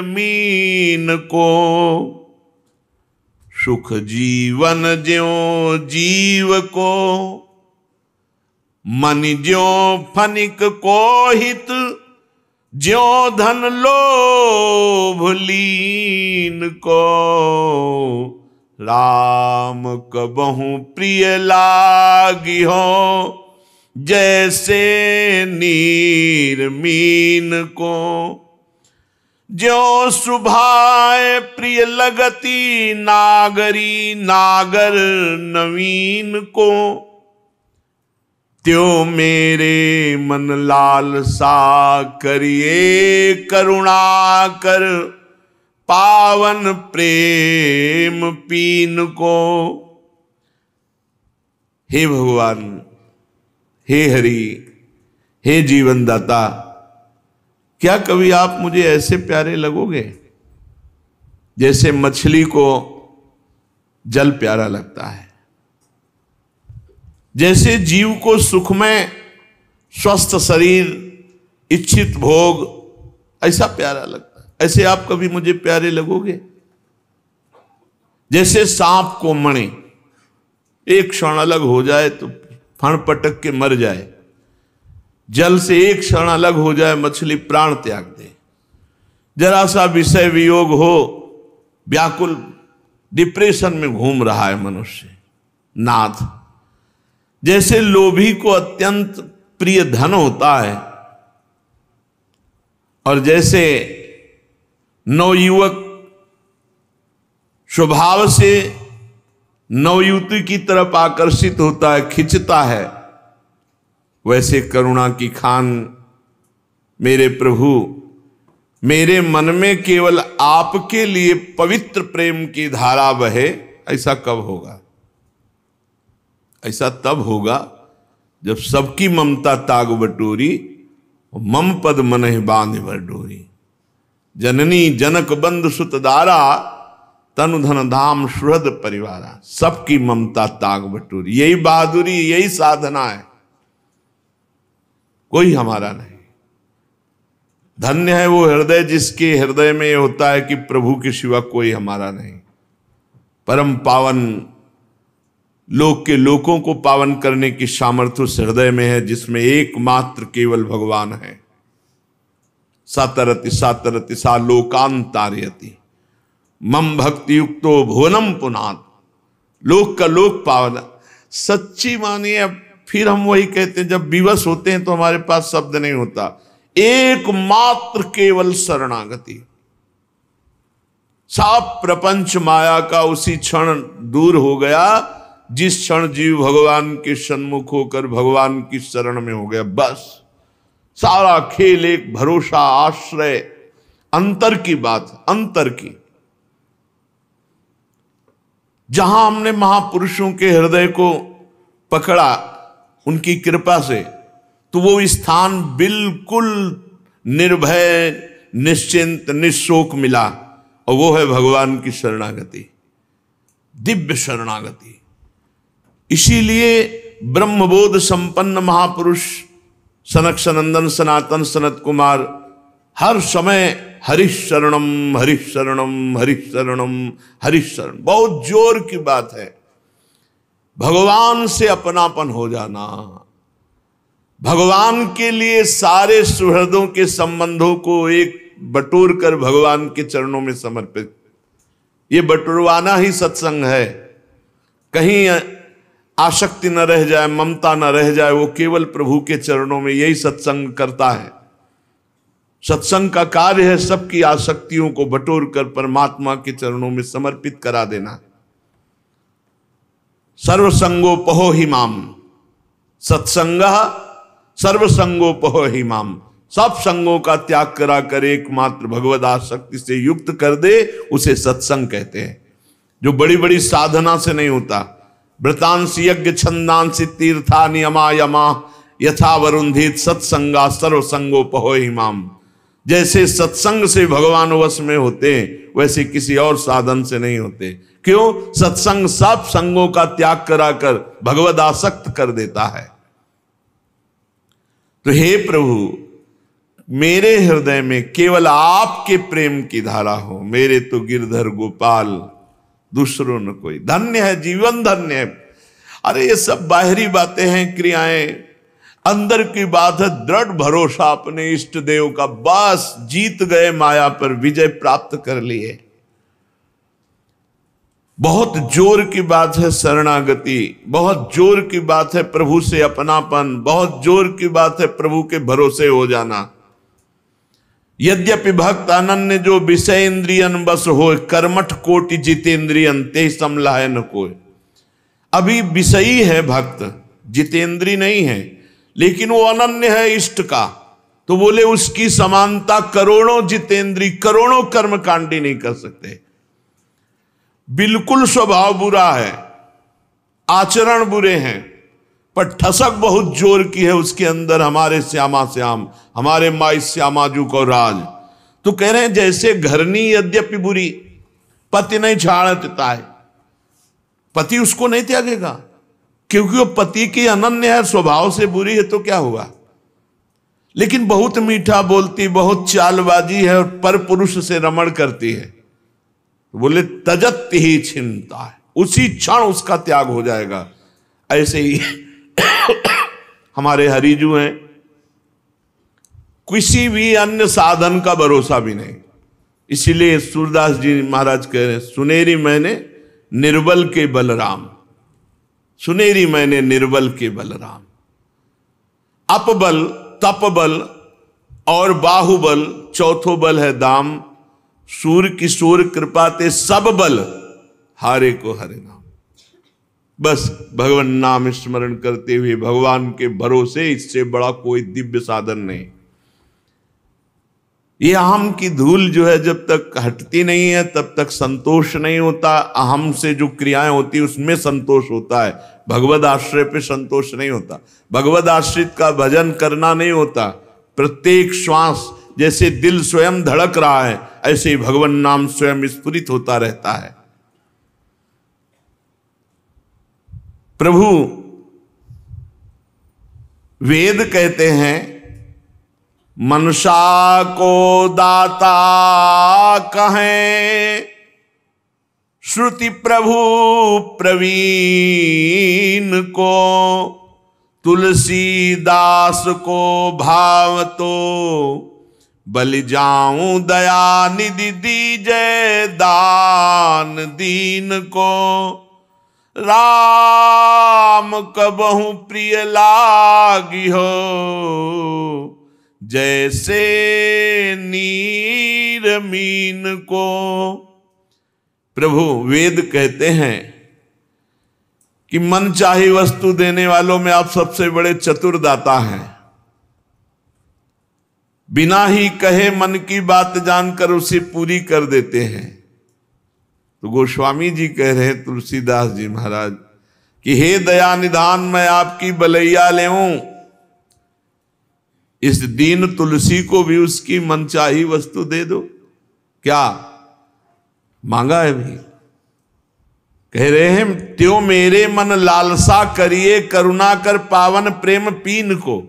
मीन को, सुख जीवन ज्यों जीव को, मन ज्यों फनिक को हित, ज्यों धन लोभ लीन को। राम कबहु प्रिय लागी हो, जैसे नीर मीन को। ज्यों सुभाए प्रिय लगती नागरी नागर नवीन को, त्यों मेरे मन लाल सा करिए करुणा कर पावन प्रेम पीन को। हे भगवान, हे हरि, हे जीवन दाता, क्या कभी आप मुझे ऐसे प्यारे लगोगे जैसे मछली को जल प्यारा लगता है, जैसे जीव को सुखमय स्वस्थ शरीर इच्छित भोग ऐसा प्यारा लगता है, ऐसे आप कभी मुझे प्यारे लगोगे? जैसे सांप को मणि एक क्षण अलग हो जाए तो फण पटक के मर जाए, जल से एक क्षण अलग हो जाए मछली प्राण त्याग दे, जरा सा विषय वियोग हो व्याकुल डिप्रेशन में घूम रहा है मनुष्य। नाथ, जैसे लोभी को अत्यंत प्रिय धन होता है और जैसे नवयुवक स्वभाव से नवयुवती की तरफ आकर्षित होता है, खिंचता है, वैसे करुणा की खान मेरे प्रभु मेरे मन में केवल आपके लिए पवित्र प्रेम की धारा बहे। ऐसा कब होगा? ऐसा तब होगा जब सबकी ममता ताग बटोरी, मम पद मनहि बांध भर डोरी। जननी जनक बंधु सुत दारा, तनु धन धाम सुहृद परिवारा। सबकी ममता ताग बटोरी, यही बहादुरी, यही साधना है, कोई हमारा नहीं। धन्य है वो हृदय जिसके हृदय में होता है कि प्रभु के सिवा कोई हमारा नहीं। परम पावन लोक के लोकों को पावन करने की सामर्थ्य उस हृदय में है जिसमें एकमात्र केवल भगवान है। सातरति सातरति सा लोकान तारयति, मम भक्ति युक्तो भुवनम पुनात। लोक का लोक पावन। सच्ची मानिए, फिर हम वही कहते हैं, जब विवश होते हैं तो हमारे पास शब्द नहीं होता। एकमात्र केवल शरणागति। सब प्रपंच माया का उसी क्षण दूर हो गया जिस क्षण जीव भगवान के सन्मुख होकर भगवान की शरण में हो गया। बस सारा खेल एक भरोसा, आश्रय, अंतर की बात, अंतर की। जहां हमने महापुरुषों के हृदय को पकड़ा उनकी कृपा से, तो वो स्थान बिल्कुल निर्भय, निश्चिंत, निशोक मिला, और वो है भगवान की शरणागति, दिव्य शरणागति। इसीलिए ब्रह्मबोध संपन्न महापुरुष सनक सनंदन सनातन सनत कुमार हर समय हरिश शरणम हरिश शरणम हरिश शरणम हरिश शरण। बहुत जोर की बात है। भगवान से अपनापन हो जाना, भगवान के लिए सारे सुहृदों के संबंधों को एक बटोर कर भगवान के चरणों में समर्पित, ये बटोरवाना ही सत्संग है। कहीं आसक्ति न रह जाए, ममता न रह जाए, वो केवल प्रभु के चरणों में, यही सत्संग करता है। सत्संग का कार्य है सबकी आसक्तियों को बटोर कर परमात्मा के चरणों में समर्पित करा देना। सर्वसंगोपहो हि माम, सत्संगः सर्वसंगोपहो हि माम। सब संगों का त्याग करा कर एकमात्र भगवद आसक्ति से युक्त कर दे, उसे सत्संग कहते हैं। जो बड़ी बड़ी साधना से नहीं होता। व्रतांश यज्ञ छंदांसी तीर्था नियमा यमा यथा वरुंधित सत्संगा सर्वसंगोपहो हि माम। जैसे सत्संग से भगवान वश में होते हैं, वैसे किसी और साधन से नहीं होते। क्यों? सत्संग सब संगों का त्याग कराकर भगवद आसक्त कर देता है। तो हे प्रभु, मेरे हृदय में केवल आपके प्रेम की धारा हो। मेरे तो गिरधर गोपाल, दूसरों न कोई। धन्य है जीवन, धन्य है। अरे ये सब बाहरी बातें हैं, क्रियाएं। अंदर की बात है दृढ़ भरोसा अपने इष्ट देव का। बस जीत गए माया पर, विजय प्राप्त कर लिए। बहुत जोर की बात है शरणागति, बहुत जोर की बात है प्रभु से अपनापन, बहुत जोर की बात है प्रभु के भरोसे हो जाना। यद्यपि भक्त अनन्य जो विषय इंद्रियन बस हो, कर्मठ कोटि जितेंद्रियन ते समलाय न कोय। अभी विषयी है भक्त, जितेंद्री नहीं है, लेकिन वो अनन्य है इष्ट का, तो बोले उसकी समानता करोड़ों जितेंद्री, करोड़ों कर्मकांडी नहीं कर सकते। बिल्कुल स्वभाव बुरा है, आचरण बुरे हैं, पर ठसक बहुत जोर की है उसके अंदर, हमारे श्यामा श्याम, हमारे माई श्यामाजू को राज। तो कह रहे हैं जैसे घरनी यद्यपि बुरी, पति नहीं छाड़ता है, पति उसको नहीं त्यागेगा, क्योंकि वो पति की अनन्य है, स्वभाव से बुरी है तो क्या हुआ। लेकिन बहुत मीठा बोलती, बहुत चालबाजी है और पर पुरुष से रमण करती है, तो बोले तजत ही छिनता है, उसी क्षण उसका त्याग हो जाएगा। ऐसे ही हमारे हरिजू हैं, किसी भी अन्य साधन का भरोसा भी नहीं। इसीलिए सूरदास जी महाराज कह रहे हैं, सुनेरी मैंने निर्बल के बलराम, सुनेरी मैंने निर्बल के बलराम। अपबल, तपबल और बाहुबल, चौथो बल है दाम। सूर किशोर कृपा ते सब बल, हारे को हरे नाम। बस भगवान नाम स्मरण करते हुए भगवान के भरोसे, इससे बड़ा कोई दिव्य साधन नहीं। ये अहम की धूल जो है जब तक हटती नहीं है तब तक संतोष नहीं होता। अहम से जो क्रियाएं होती उसमें संतोष होता है, भगवद आश्रय पे संतोष नहीं होता। भगवद आश्रित का भजन करना नहीं होता। प्रत्येक श्वास जैसे दिल स्वयं धड़क रहा है, ऐसे ही भगवान नाम स्वयं स्फुरित होता रहता है। प्रभु वेद कहते हैं, मनसा को दाता कहें, श्रुति प्रभु प्रवीण को, तुलसीदास को भाव तो, बलि जाऊं दया निधि दीजय दान दीन को। राम कबहु प्रिय लागी हो, जैसे नीर मीन को। प्रभु वेद कहते हैं कि मन चाही वस्तु देने वालों में आप सबसे बड़े चतुर दाता हैं। बिना ही कहे मन की बात जानकर उसे पूरी कर देते हैं। तो गोस्वामी जी कह रहे हैं, तुलसीदास जी महाराज, कि हे दया निधान मैं आपकी बलैया लेऊं, इस दीन तुलसी को भी उसकी मनचाही वस्तु दे दो। क्या मांगा है भी? कह रहे हैं, त्यों मेरे मन लालसा करिए, करुणा कर पावन प्रेम पीन को।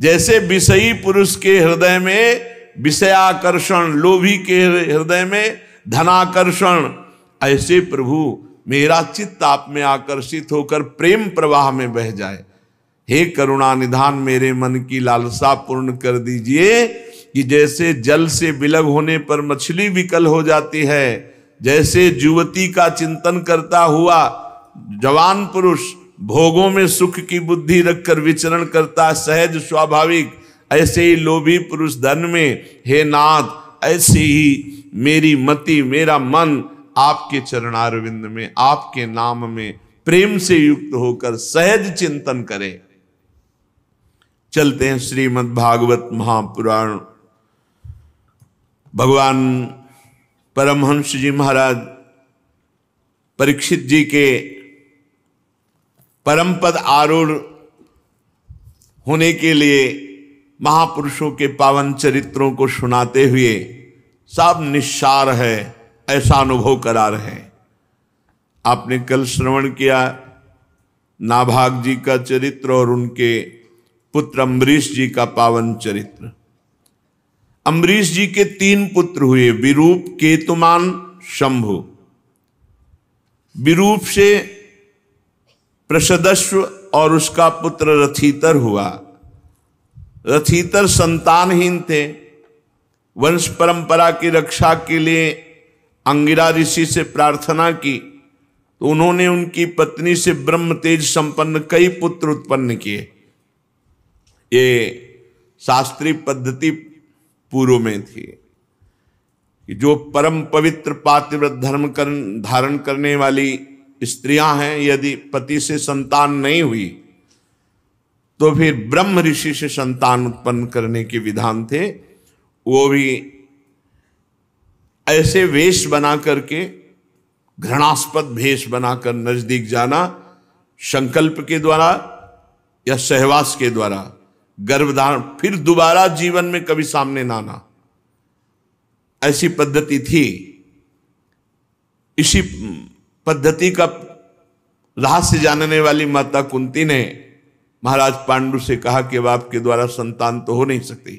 जैसे विषयी पुरुष के हृदय में विषयाकर्षण, लोभी के हृदय में धनाकर्षण, ऐसे प्रभु मेरा चित्त आप में आकर्षित होकर प्रेम प्रवाह में बह जाए। हे करुणा निधान मेरे मन की लालसा पूर्ण कर दीजिए, कि जैसे जल से विलग होने पर मछली विकल हो जाती है, जैसे युवती का चिंतन करता हुआ जवान पुरुष भोगों में सुख की बुद्धि रखकर विचरण करता है सहज स्वाभाविक, ऐसे ही लोभी पुरुष धन में, हे नाथ ऐसे ही मेरी मति, मेरा मन आपके चरणारविंद में, आपके नाम में प्रेम से युक्त होकर सहज चिंतन करे। चलते हैं श्रीमद् भागवत महापुराण। भगवान परमहंस जी महाराज परीक्षित जी के परम पद आरूढ़ होने के लिए महापुरुषों के पावन चरित्रों को सुनाते हुए सब निस्सार है ऐसा अनुभव करा रहे हैं। आपने कल श्रवण किया नाभाग जी का चरित्र और उनके पुत्र अम्बरीश जी का पावन चरित्र। अम्बरीश जी के 3 पुत्र हुए, विरूप, केतुमान, शंभु। विरूप से प्रसदस्व और उसका पुत्र रथीतर हुआ। रथीतर संतानहीन थे। वंश परंपरा की रक्षा के लिए अंगिरा ऋषि से प्रार्थना की तो उन्होंने उनकी पत्नी से ब्रह्म तेज संपन्न कई पुत्र उत्पन्न किए। ये शास्त्रीय पद्धति पूर्व में थी कि जो परम पवित्र पातिव्रत धर्म धारण करने वाली स्त्रियां हैं, यदि पति से संतान नहीं हुई तो फिर ब्रह्म ऋषि से संतान उत्पन्न करने के विधान थे। वो भी ऐसे वेश बना करके, घृणास्पद भेष बनाकर नजदीक जाना, संकल्प के द्वारा या सहवास के द्वारा, गर्भधारण, फिर दोबारा जीवन में कभी सामने ना आना, ऐसी पद्धति थी। इसी पद्धति का रहस्य जानने वाली माता कुंती ने महाराज पांडु से कहा कि अब आपके द्वारा संतान तो हो नहीं सकती,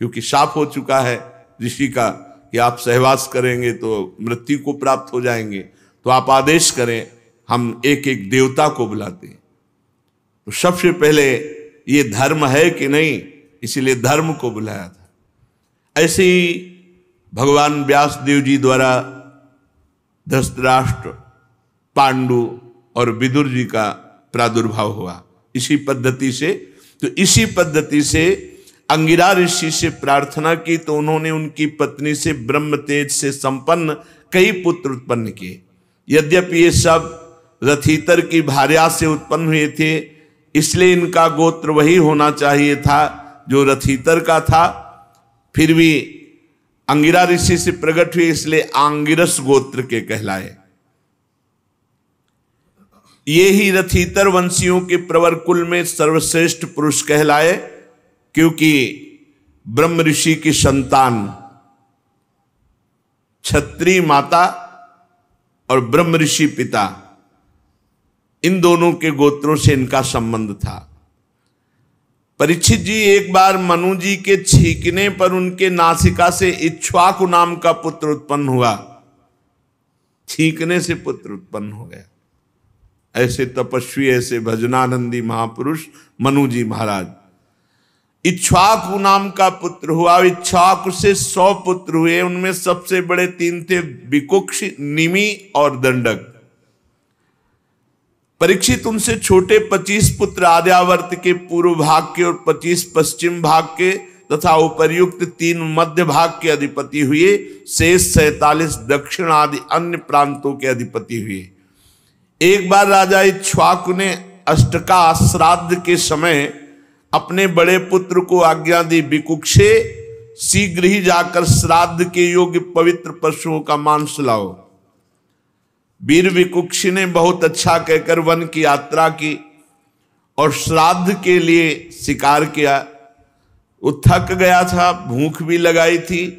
क्योंकि शाप हो चुका है ऋषि का कि आप सहवास करेंगे तो मृत्यु को प्राप्त हो जाएंगे, तो आप आदेश करें, हम एक एक देवता को बुलाते हैं। तो सबसे पहले ये धर्म है कि नहीं, इसीलिए धर्म को बुलाया था। ऐसे ही भगवान व्यास देव जी द्वारा धृतराष्ट्र, पांडु और विदुर जी का प्रादुर्भाव हुआ इसी पद्धति से। तो इसी पद्धति से अंगिरा ऋषि से प्रार्थना की तो उन्होंने उनकी पत्नी से ब्रह्म तेज से संपन्न कई पुत्र उत्पन्न किए। यद्यपि ये सब रथीतर की भार्या से उत्पन्न हुए थे, इसलिए इनका गोत्र वही होना चाहिए था जो रथीतर का था, फिर भी अंगिरा ऋषि से प्रकट हुए इसलिए आंगिरस गोत्र के कहलाए। ये ही रथीतर वंशियों के प्रवर कुल में सर्वश्रेष्ठ पुरुष कहलाए, क्योंकि ब्रह्म ऋषि की संतान क्षत्रिय माता और ब्रह्म ऋषि पिता, इन दोनों के गोत्रों से इनका संबंध था। परीक्षित जी एक बार मनु जी के छींकने पर उनके नासिका से इक्ष्वाकु नाम का पुत्र उत्पन्न हुआ। छींकने से पुत्र उत्पन्न हो गया। ऐसे तपस्वी, ऐसे भजनानंदी महापुरुष मनु जी महाराज। इक्ष्वाकु नाम का पुत्र हुआ। इक्ष्वाकु से 100 पुत्र हुए। उनमें सबसे बड़े 3 थे, विकुक्ष, निमि और दंडक। परीक्षित उनसे छोटे 25 पुत्र आर्यावर्त के पूर्व भाग के और 25 पश्चिम भाग के तथा उपर्युक्त 3 मध्य भाग के अधिपति हुए। शेष 47 दक्षिण आदि अन्य प्रांतों के अधिपति हुए। एक बार राजा इक्ष्वाकु ने अष्टका श्राद्ध के समय अपने बड़े पुत्र को आज्ञा दी, विकुक्षे शीघ्र ही जाकर श्राद्ध के योग्य पवित्र पशुओं का मांस लाओ। वीर विकुक्षी ने बहुत अच्छा कहकर वन की यात्रा की और श्राद्ध के लिए शिकार किया। वो थक गया था, भूख भी लगाई थी,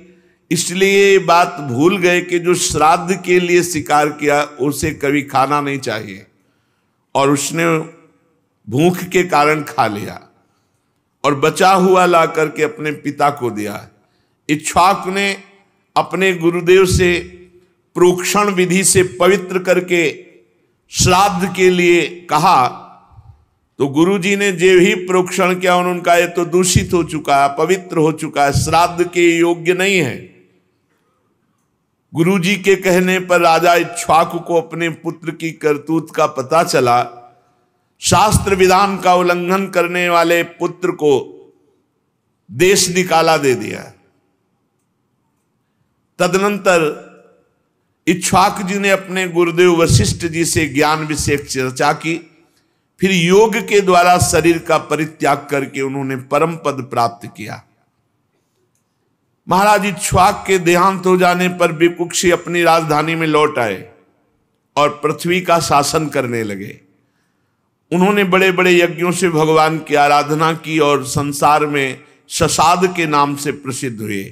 इसलिए ये बात भूल गए कि जो श्राद्ध के लिए शिकार किया उसे कभी खाना नहीं चाहिए, और उसने भूख के कारण खा लिया और बचा हुआ ला करके अपने पिता को दिया। इक्ष्वाकु ने अपने गुरुदेव से प्रोक्षण विधि से पवित्र करके श्राद्ध के लिए कहा, तो गुरुजी ने जो ही प्रोक्षण किया उन्होंने कहा ये तो दूषित हो चुका है, पवित्र हो चुका है, श्राद्ध के योग्य नहीं है। गुरुजी के कहने पर राजा इक्ष्वाकु को अपने पुत्र की करतूत का पता चला। शास्त्र विधान का उल्लंघन करने वाले पुत्र को देश निकाला दे दिया। तदनंतर इक्ष्वाकु जी ने अपने गुरुदेव वशिष्ठ जी से ज्ञान विषयक चर्चा की। फिर योग के द्वारा शरीर का परित्याग करके उन्होंने परम पद प्राप्त किया। महाराज इक्ष्वाकु के देहांत हो जाने पर विकुक्षी अपनी राजधानी में लौट आए और पृथ्वी का शासन करने लगे। उन्होंने बड़े बड़े यज्ञों से भगवान की आराधना की और संसार में शशाद के नाम से प्रसिद्ध हुए।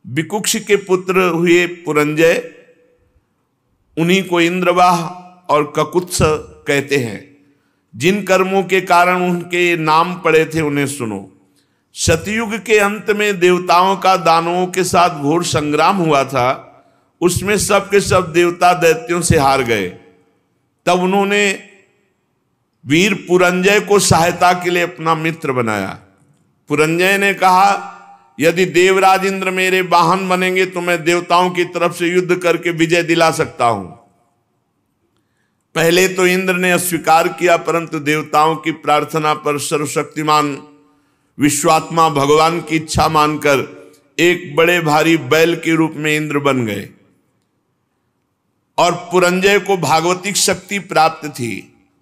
विकुक्ष के पुत्र हुए पुरंजय, उन्हीं को इंद्रवाह और ककुत्स कहते हैं। जिन कर्मों के कारण उनके नाम पड़े थे उन्हें सुनो। सतयुग के अंत में देवताओं का दानवों के साथ घोर संग्राम हुआ था। उसमें सब के सब देवता दैत्यों से हार गए। तब उन्होंने वीर पुरंजय को सहायता के लिए अपना मित्र बनाया। पुरंजय ने कहा, यदि देवराज इंद्र मेरे वाहन बनेंगे तो मैं देवताओं की तरफ से युद्ध करके विजय दिला सकता हूं। पहले तो इंद्र ने अस्वीकार किया, परंतु देवताओं की प्रार्थना पर सर्वशक्तिमान विश्वात्मा भगवान की इच्छा मानकर एक बड़े भारी बैल के रूप में इंद्र बन गए और पुरंजय को भागवतिक शक्ति प्राप्त थी।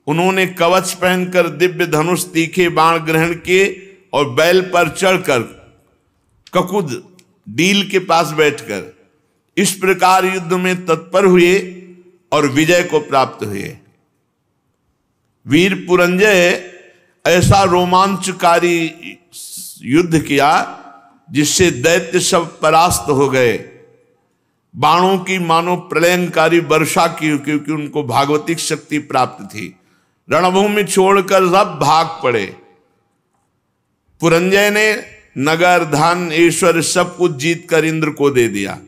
उन्होंने कवच पहनकर दिव्य धनुष तीखे बाण ग्रहण किए और बैल पर चढ़कर ककुद डील के पास बैठकर इस प्रकार युद्ध में तत्पर हुए और विजय को प्राप्त हुए। वीर पुरंजय ऐसा रोमांचकारी युद्ध किया जिससे दैत्य सब परास्त हो गए। बाणों की मानो प्रलयंकारी वर्षा की, क्योंकि उनको भागवतिक शक्ति प्राप्त थी। रणभूमि छोड़कर सब भाग पड़े। पुरंजय ने नगर धन ऐश्वर्य सब कुछ जीत कर इंद्र को दे दिया।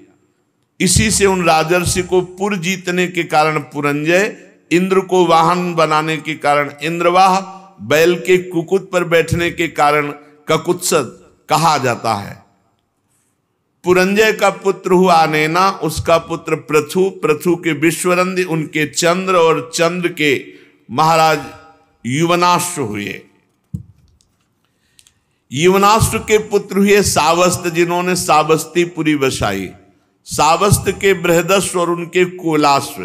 इसी से उन राजर्षि को पुर जीतने के कारण पुरंजय, इंद्र को वाहन बनाने के कारण इंद्रवाह, बैल के कुकुट पर बैठने के कारण ककुत्सद कहा जाता है। पुरंजय का पुत्र हुआ अनेना, उसका पुत्र पृथु, पृथु के विश्वरंदी, उनके चंद्र और चंद्र के महाराज युवनाश्व हुए। युवनाश्व के पुत्र हुए सावस्त, जिन्होंने सावस्तीपुरी बसाई। सावस्त के बृहदस्व और उनके कोलाश्व,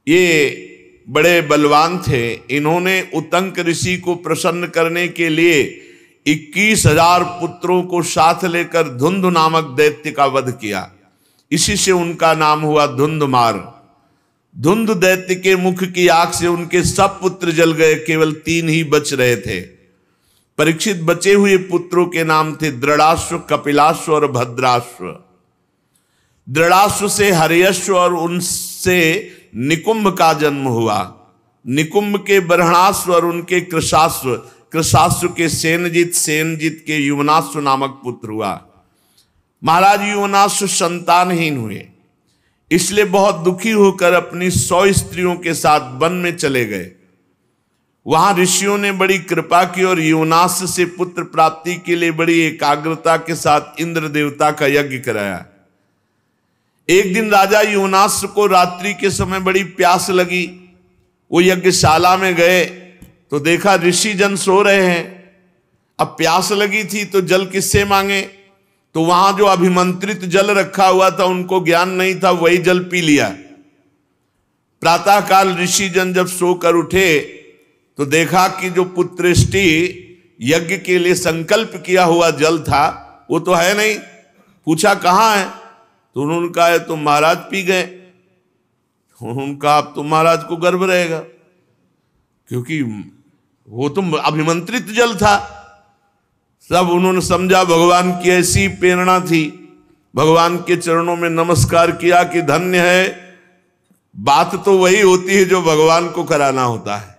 ये बड़े बलवान थे। इन्होंने उतंक ऋषि को प्रसन्न करने के लिए 21,000 पुत्रों को साथ लेकर धुंध नामक दैत्य का वध किया। इसी से उनका नाम हुआ धुंधमार। धुंध दैत्य के मुख की आग से उनके सब पुत्र जल गए, केवल 3 ही बच रहे थे। परीक्षित बचे हुए पुत्रों के नाम थे दृढ़ाश्व, कपिलाश्व और भद्राश्व। दृढ़ाश्व से हर्यश्व और उनसे निकुंभ का जन्म हुआ। निकुंभ के बरहणाश्व और उनके कृशाश्व, कृशाश्व के सेनजित, सेनजित के युवनाश्व नामक पुत्र हुआ। महाराज युवनाश्व संतानहीन हुए, इसलिए बहुत दुखी होकर अपनी 100 स्त्रियों के साथ वन में चले गए। वहां ऋषियों ने बड़ी कृपा की और युवनाश्व से पुत्र प्राप्ति के लिए बड़ी एकाग्रता के साथ इंद्र देवता का यज्ञ कराया। एक दिन राजा युवनाश्व को रात्रि के समय बड़ी प्यास लगी। वो यज्ञशाला में गए तो देखा ऋषि जन सो रहे हैं। अब प्यास लगी थी तो जल किससे मांगे? तो वहां जो अभिमंत्रित जल रखा हुआ था, उनको ज्ञान नहीं था, वही जल पी लिया। प्रातःकाल ऋषि जन जब सोकर उठे तो देखा कि जो पुत्रेष्टि यज्ञ के लिए संकल्प किया हुआ जल था वो तो है नहीं। पूछा कहाँ है? तो उन्होंने कहा तो महाराज पी गए। उन्होंने कहा अब तो महाराज को गर्व रहेगा, क्योंकि वो तो अभिमंत्रित जल था। सब उन्होंने समझा भगवान की ऐसी प्रेरणा थी। भगवान के चरणों में नमस्कार किया कि धन्य है, बात तो वही होती है जो भगवान को कराना होता है।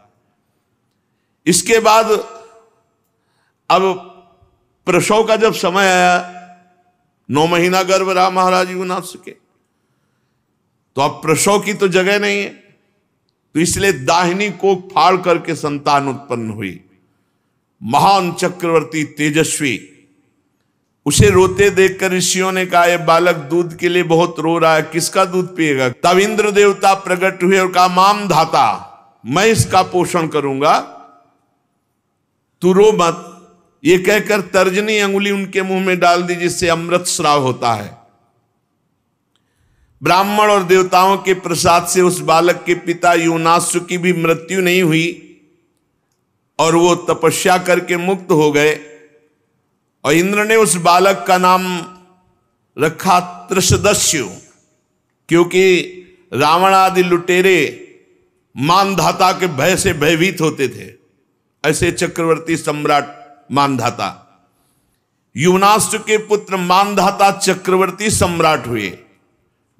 इसके बाद अब प्रसव का जब समय आया, 9 महीना गर्भ रहा महाराज युवनाश्व के, तो अब प्रसव की तो जगह नहीं है, तो इसलिए दाहिनी कोख फाड़ करके संतान उत्पन्न हुई। महान चक्रवर्ती तेजस्वी, उसे रोते देखकर ऋषियों ने कहा यह बालक दूध के लिए बहुत रो रहा है, किसका दूध पिएगा? तब इंद्र देवता प्रकट हुए और कहा माम धाता, मैं इसका पोषण करूंगा, तू रो मत। ये कहकर तर्जनी अंगुली उनके मुंह में डाल दी, जिससे अमृत स्राव होता है। ब्राह्मण और देवताओं के प्रसाद से उस बालक के पिता युवनाश्व की भी मृत्यु नहीं हुई और वो तपस्या करके मुक्त हो गए। और इंद्र ने उस बालक का नाम रखा त्रिशदस्यु, क्योंकि रावण आदि लुटेरे मानधाता के भय से भयभीत होते थे। ऐसे चक्रवर्ती सम्राट मानधाता, युवनाश्व के पुत्र मानधाता चक्रवर्ती सम्राट हुए।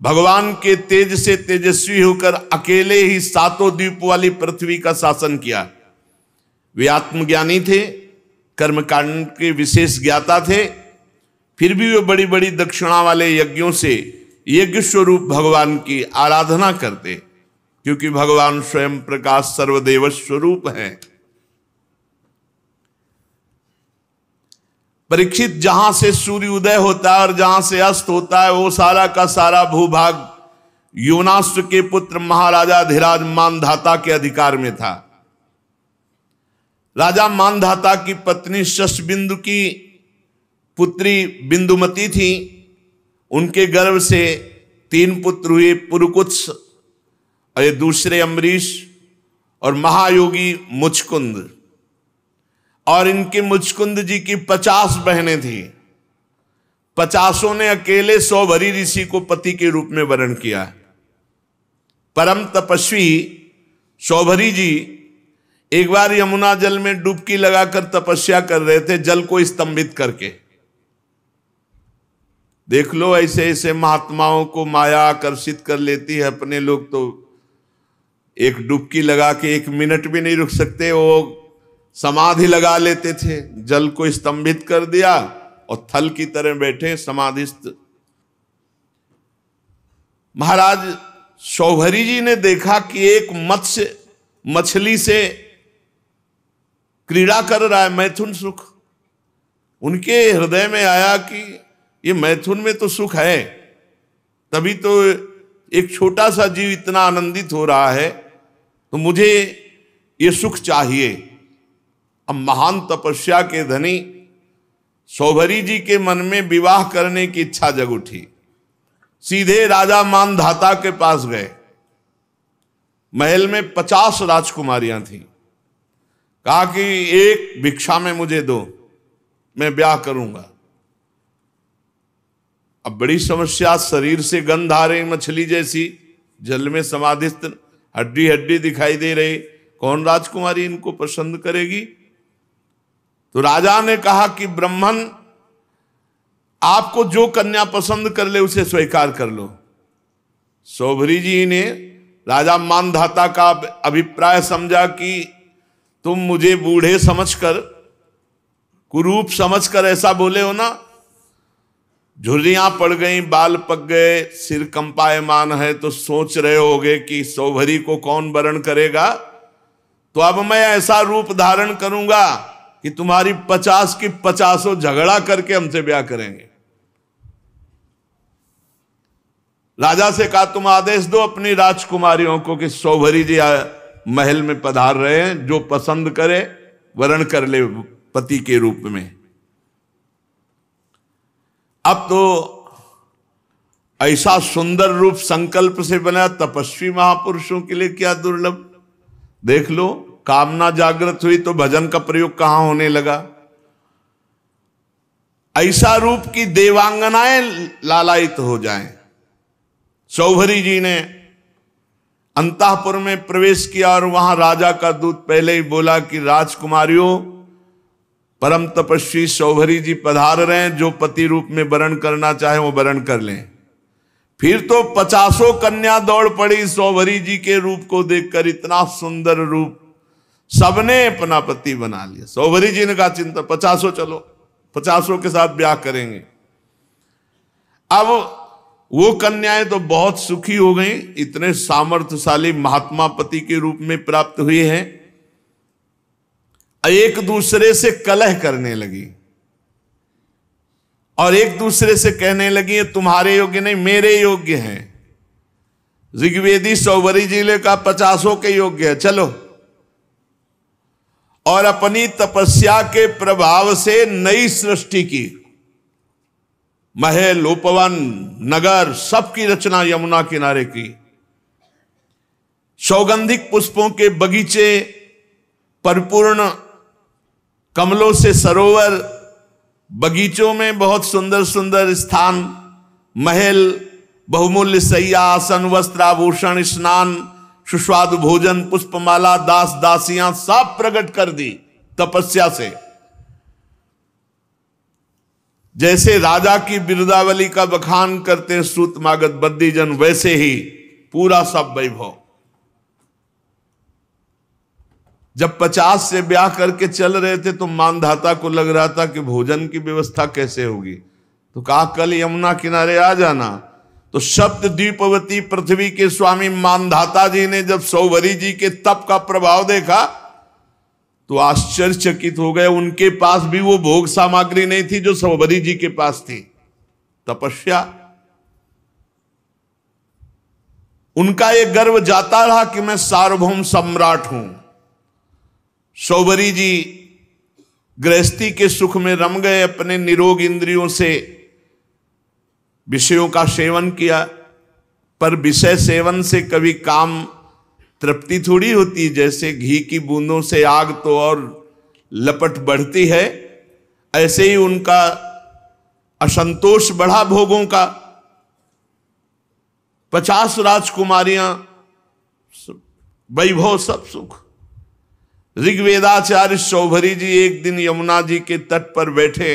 भगवान के तेज से तेजस्वी होकर अकेले ही 7 द्वीप वाली पृथ्वी का शासन किया। वे आत्मज्ञानी थे, कर्मकांड के विशेष ज्ञाता थे, फिर भी वे बड़ी बड़ी दक्षिणा वाले यज्ञों से यज्ञ स्वरूप भगवान की आराधना करते, क्योंकि भगवान स्वयं प्रकाश सर्वदेव स्वरूप हैं। परीक्षित, जहां से सूर्य उदय होता है और जहां से अस्त होता है, वो सारा का सारा भूभाग युवनाश्व के पुत्र महाराजा धीराज मानधाता के अधिकार में था। राजा मानधाता की पत्नी शशबिंदु की पुत्री बिंदुमती थी, उनके गर्भ से 3 पुत्र हुए, पुरुकुत्स और ये दूसरे अम्बरीश और महायोगी मुचकुंद। और इनके मुचकुंद जी की 50 बहनें थी। 50 ने अकेले सौभरी ऋषि को पति के रूप में वरण किया। परम तपस्वी सौभरी जी एक बार यमुना जल में डुबकी लगाकर तपस्या कर रहे थे, जल को स्तंभित करके। देख लो, ऐसे ऐसे महात्माओं को माया आकर्षित कर लेती है। अपने लोग तो एक डुबकी लगा के 1 मिनट भी नहीं रुक सकते, वो समाधि लगा लेते थे। जल को स्तंभित कर दिया और थल की तरह बैठे समाधिस्थ। महाराज सौभरी जी ने देखा कि एक मत्स्य मछली से क्रीड़ा कर रहा है, मैथुन सुख। उनके हृदय में आया कि ये मैथुन में तो सुख है, तभी तो एक छोटा सा जीव इतना आनंदित हो रहा है, तो मुझे ये सुख चाहिए। अब महान तपस्या के धनी सौभरी जी के मन में विवाह करने की इच्छा जग उठी। सीधे राजा मानधाता के पास गए। महल में 50 राजकुमारियां थीं। कहा कि एक भिक्षा में मुझे दो, मैं ब्याह करूंगा। अब बड़ी समस्या, शरीर से गंध आ रही मछली जैसी, जल में समाधिस्थ, हड्डी हड्डी दिखाई दे रही। कौन राजकुमारी इनको पसंद करेगी? तो राजा ने कहा कि ब्राह्मण आपको जो कन्या पसंद कर ले उसे स्वीकार कर लो। सौभरी जी ने राजा मानधाता का अभिप्राय समझा कि तुम मुझे बूढ़े समझकर, कुरूप समझकर ऐसा बोले हो ना। झुर्रियां पड़ गई, बाल पक गए, सिर कंपायमान है, तो सोच रहे होगे कि सौभरी को कौन वरण करेगा। तो अब मैं ऐसा रूप धारण करूंगा कि तुम्हारी 50 की 50 झगड़ा करके हमसे ब्याह करेंगे। राजा से कहा तुम आदेश दो अपनी राजकुमारियों को कि सौभरी जी महल में पधार रहे हैं, जो पसंद करे वरण कर ले पति के रूप में। अब तो ऐसा सुंदर रूप संकल्प से बना, तपस्वी महापुरुषों के लिए क्या दुर्लभ। देख लो, कामना जागृत हुई तो भजन का प्रयोग कहां होने लगा। ऐसा रूप की देवांगनाएं लालायित हो जाएं। सौभरी जी ने अंतःपुर में प्रवेश किया और वहां राजा का दूत पहले ही बोला कि राजकुमारियों, परम तपस्वी सौभरी जी पधार रहे हैं, जो पति रूप में वरण करना चाहे वो वरण कर लें। फिर तो 50 कन्या दौड़ पड़ी सौभरी जी के रूप को देखकर। इतना सुंदर रूप, सबने अपना पति बना लिया। सौभरी जी ने कहा चिंता 50 चलो, 50 के साथ ब्याह करेंगे। अब वो कन्याएं तो बहुत सुखी हो गई, इतने सामर्थ्यशाली महात्मा पति के रूप में प्राप्त हुए हैं। एक दूसरे से कलह करने लगी और एक दूसरे से कहने लगी तुम्हारे योग्य नहीं, मेरे योग्य हैं। ऋग्वेदी सौभरी जी ने कहा 50 के योग्य है, चलो। और अपनी तपस्या के प्रभाव से नई सृष्टि की, महल, उपवन, नगर, सबकी रचना यमुना किनारे की। सौगंधिक पुष्पों के बगीचे, परिपूर्ण कमलों से सरोवर, बगीचों में बहुत सुंदर सुंदर स्थान, महल, बहुमूल्य शैया, आसन, वस्त्र, आभूषण, स्नान, सुस्वादु भोजन, पुष्पमाला, दास दासियां सब प्रकट कर दी तपस्या से। जैसे राजा की बिरुदावली का बखान करते हैं सूत मागध बद्दीजन, वैसे ही पूरा सब वैभव। जब 50 से ब्याह करके चल रहे थे तो मानधाता को लग रहा था कि भोजन की व्यवस्था कैसे होगी। तो कहा कल यमुना किनारे आ जाना। तो सप्त द्वीपवती पृथ्वी के स्वामी मानधाता जी ने जब सौभरी जी के तप का प्रभाव देखा तो आश्चर्यचकित हो गए। उनके पास भी वो भोग सामग्री नहीं थी जो सौभरी जी के पास थी। तपस्या, उनका ये गर्व जाता रहा कि मैं सार्वभौम सम्राट हूं। सौभरी जी गृहस्थी के सुख में रम गए, अपने निरोग इंद्रियों से विषयों का सेवन किया। पर विषय सेवन से कभी काम तृप्ति थोड़ी होती, जैसे घी की बूंदों से आग तो और लपट बढ़ती है, ऐसे ही उनका असंतोष बढ़ा भोगों का। 50 राजकुमारियां, वैभव, सब सुख। ऋग्वेदाचार्य शौभरी जी एक दिन यमुना जी के तट पर बैठे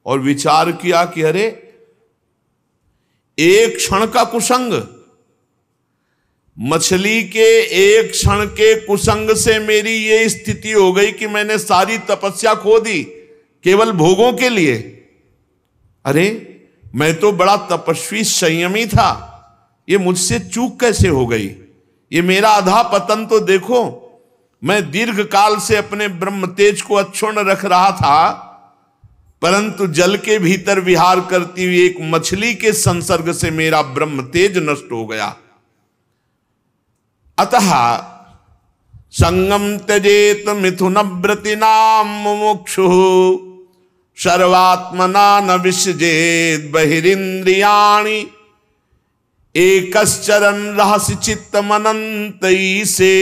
और विचार किया कि अरे एक क्षण का कुसंग, मछली के एक क्षण के कुसंग से मेरी ये स्थिति हो गई कि मैंने सारी तपस्या खो दी केवल भोगों के लिए। अरे मैं तो बड़ा तपस्वी संयमी था, ये मुझसे चूक कैसे हो गई? ये मेरा अधा पतन तो देखो। मैं दीर्घ काल से अपने ब्रह्म तेज को अक्षुण्ण रख रहा था, परंतु जल के भीतर विहार करती हुई एक मछली के संसर्ग से मेरा ब्रह्म तेज नष्ट हो गया। अतः संगम त्यजेत मिथुन व्रतिनाम मुमुक्षु सर्वात्मना न विसृजेत बहिरिंद्रियाणि एकश्चरन् रहस्य चित्त मनंतई से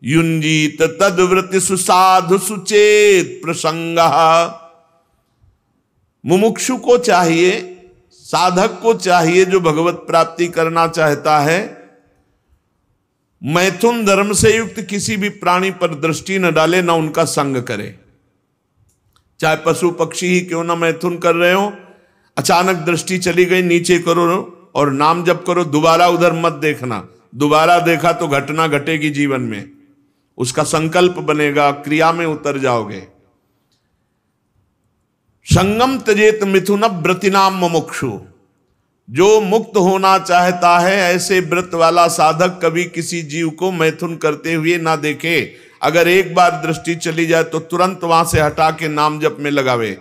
युंजीत तद्व्रति सुसाधु सुचेत प्रसंग। मुमुक्षु को चाहिए, साधक को चाहिए, जो भगवत प्राप्ति करना चाहता है, मैथुन धर्म से युक्त किसी भी प्राणी पर दृष्टि न डाले, न उनका संग करे। चाहे पशु पक्षी ही क्यों ना मैथुन कर रहे हो, अचानक दृष्टि चली गई, नीचे करो और नाम जप करो, दोबारा उधर मत देखना। दोबारा देखा तो घटना घटेगी जीवन में, उसका संकल्प बनेगा, क्रिया में उतर जाओगे। संगम त्यजेत मिथुन व्रतिनाम मुमुक्षु, जो मुक्त होना चाहता है ऐसे व्रत वाला साधक कभी किसी जीव को मैथुन करते हुए ना देखे। अगर एक बार दृष्टि चली जाए तो तुरंत वहां से हटा के नाम जप में लगावे।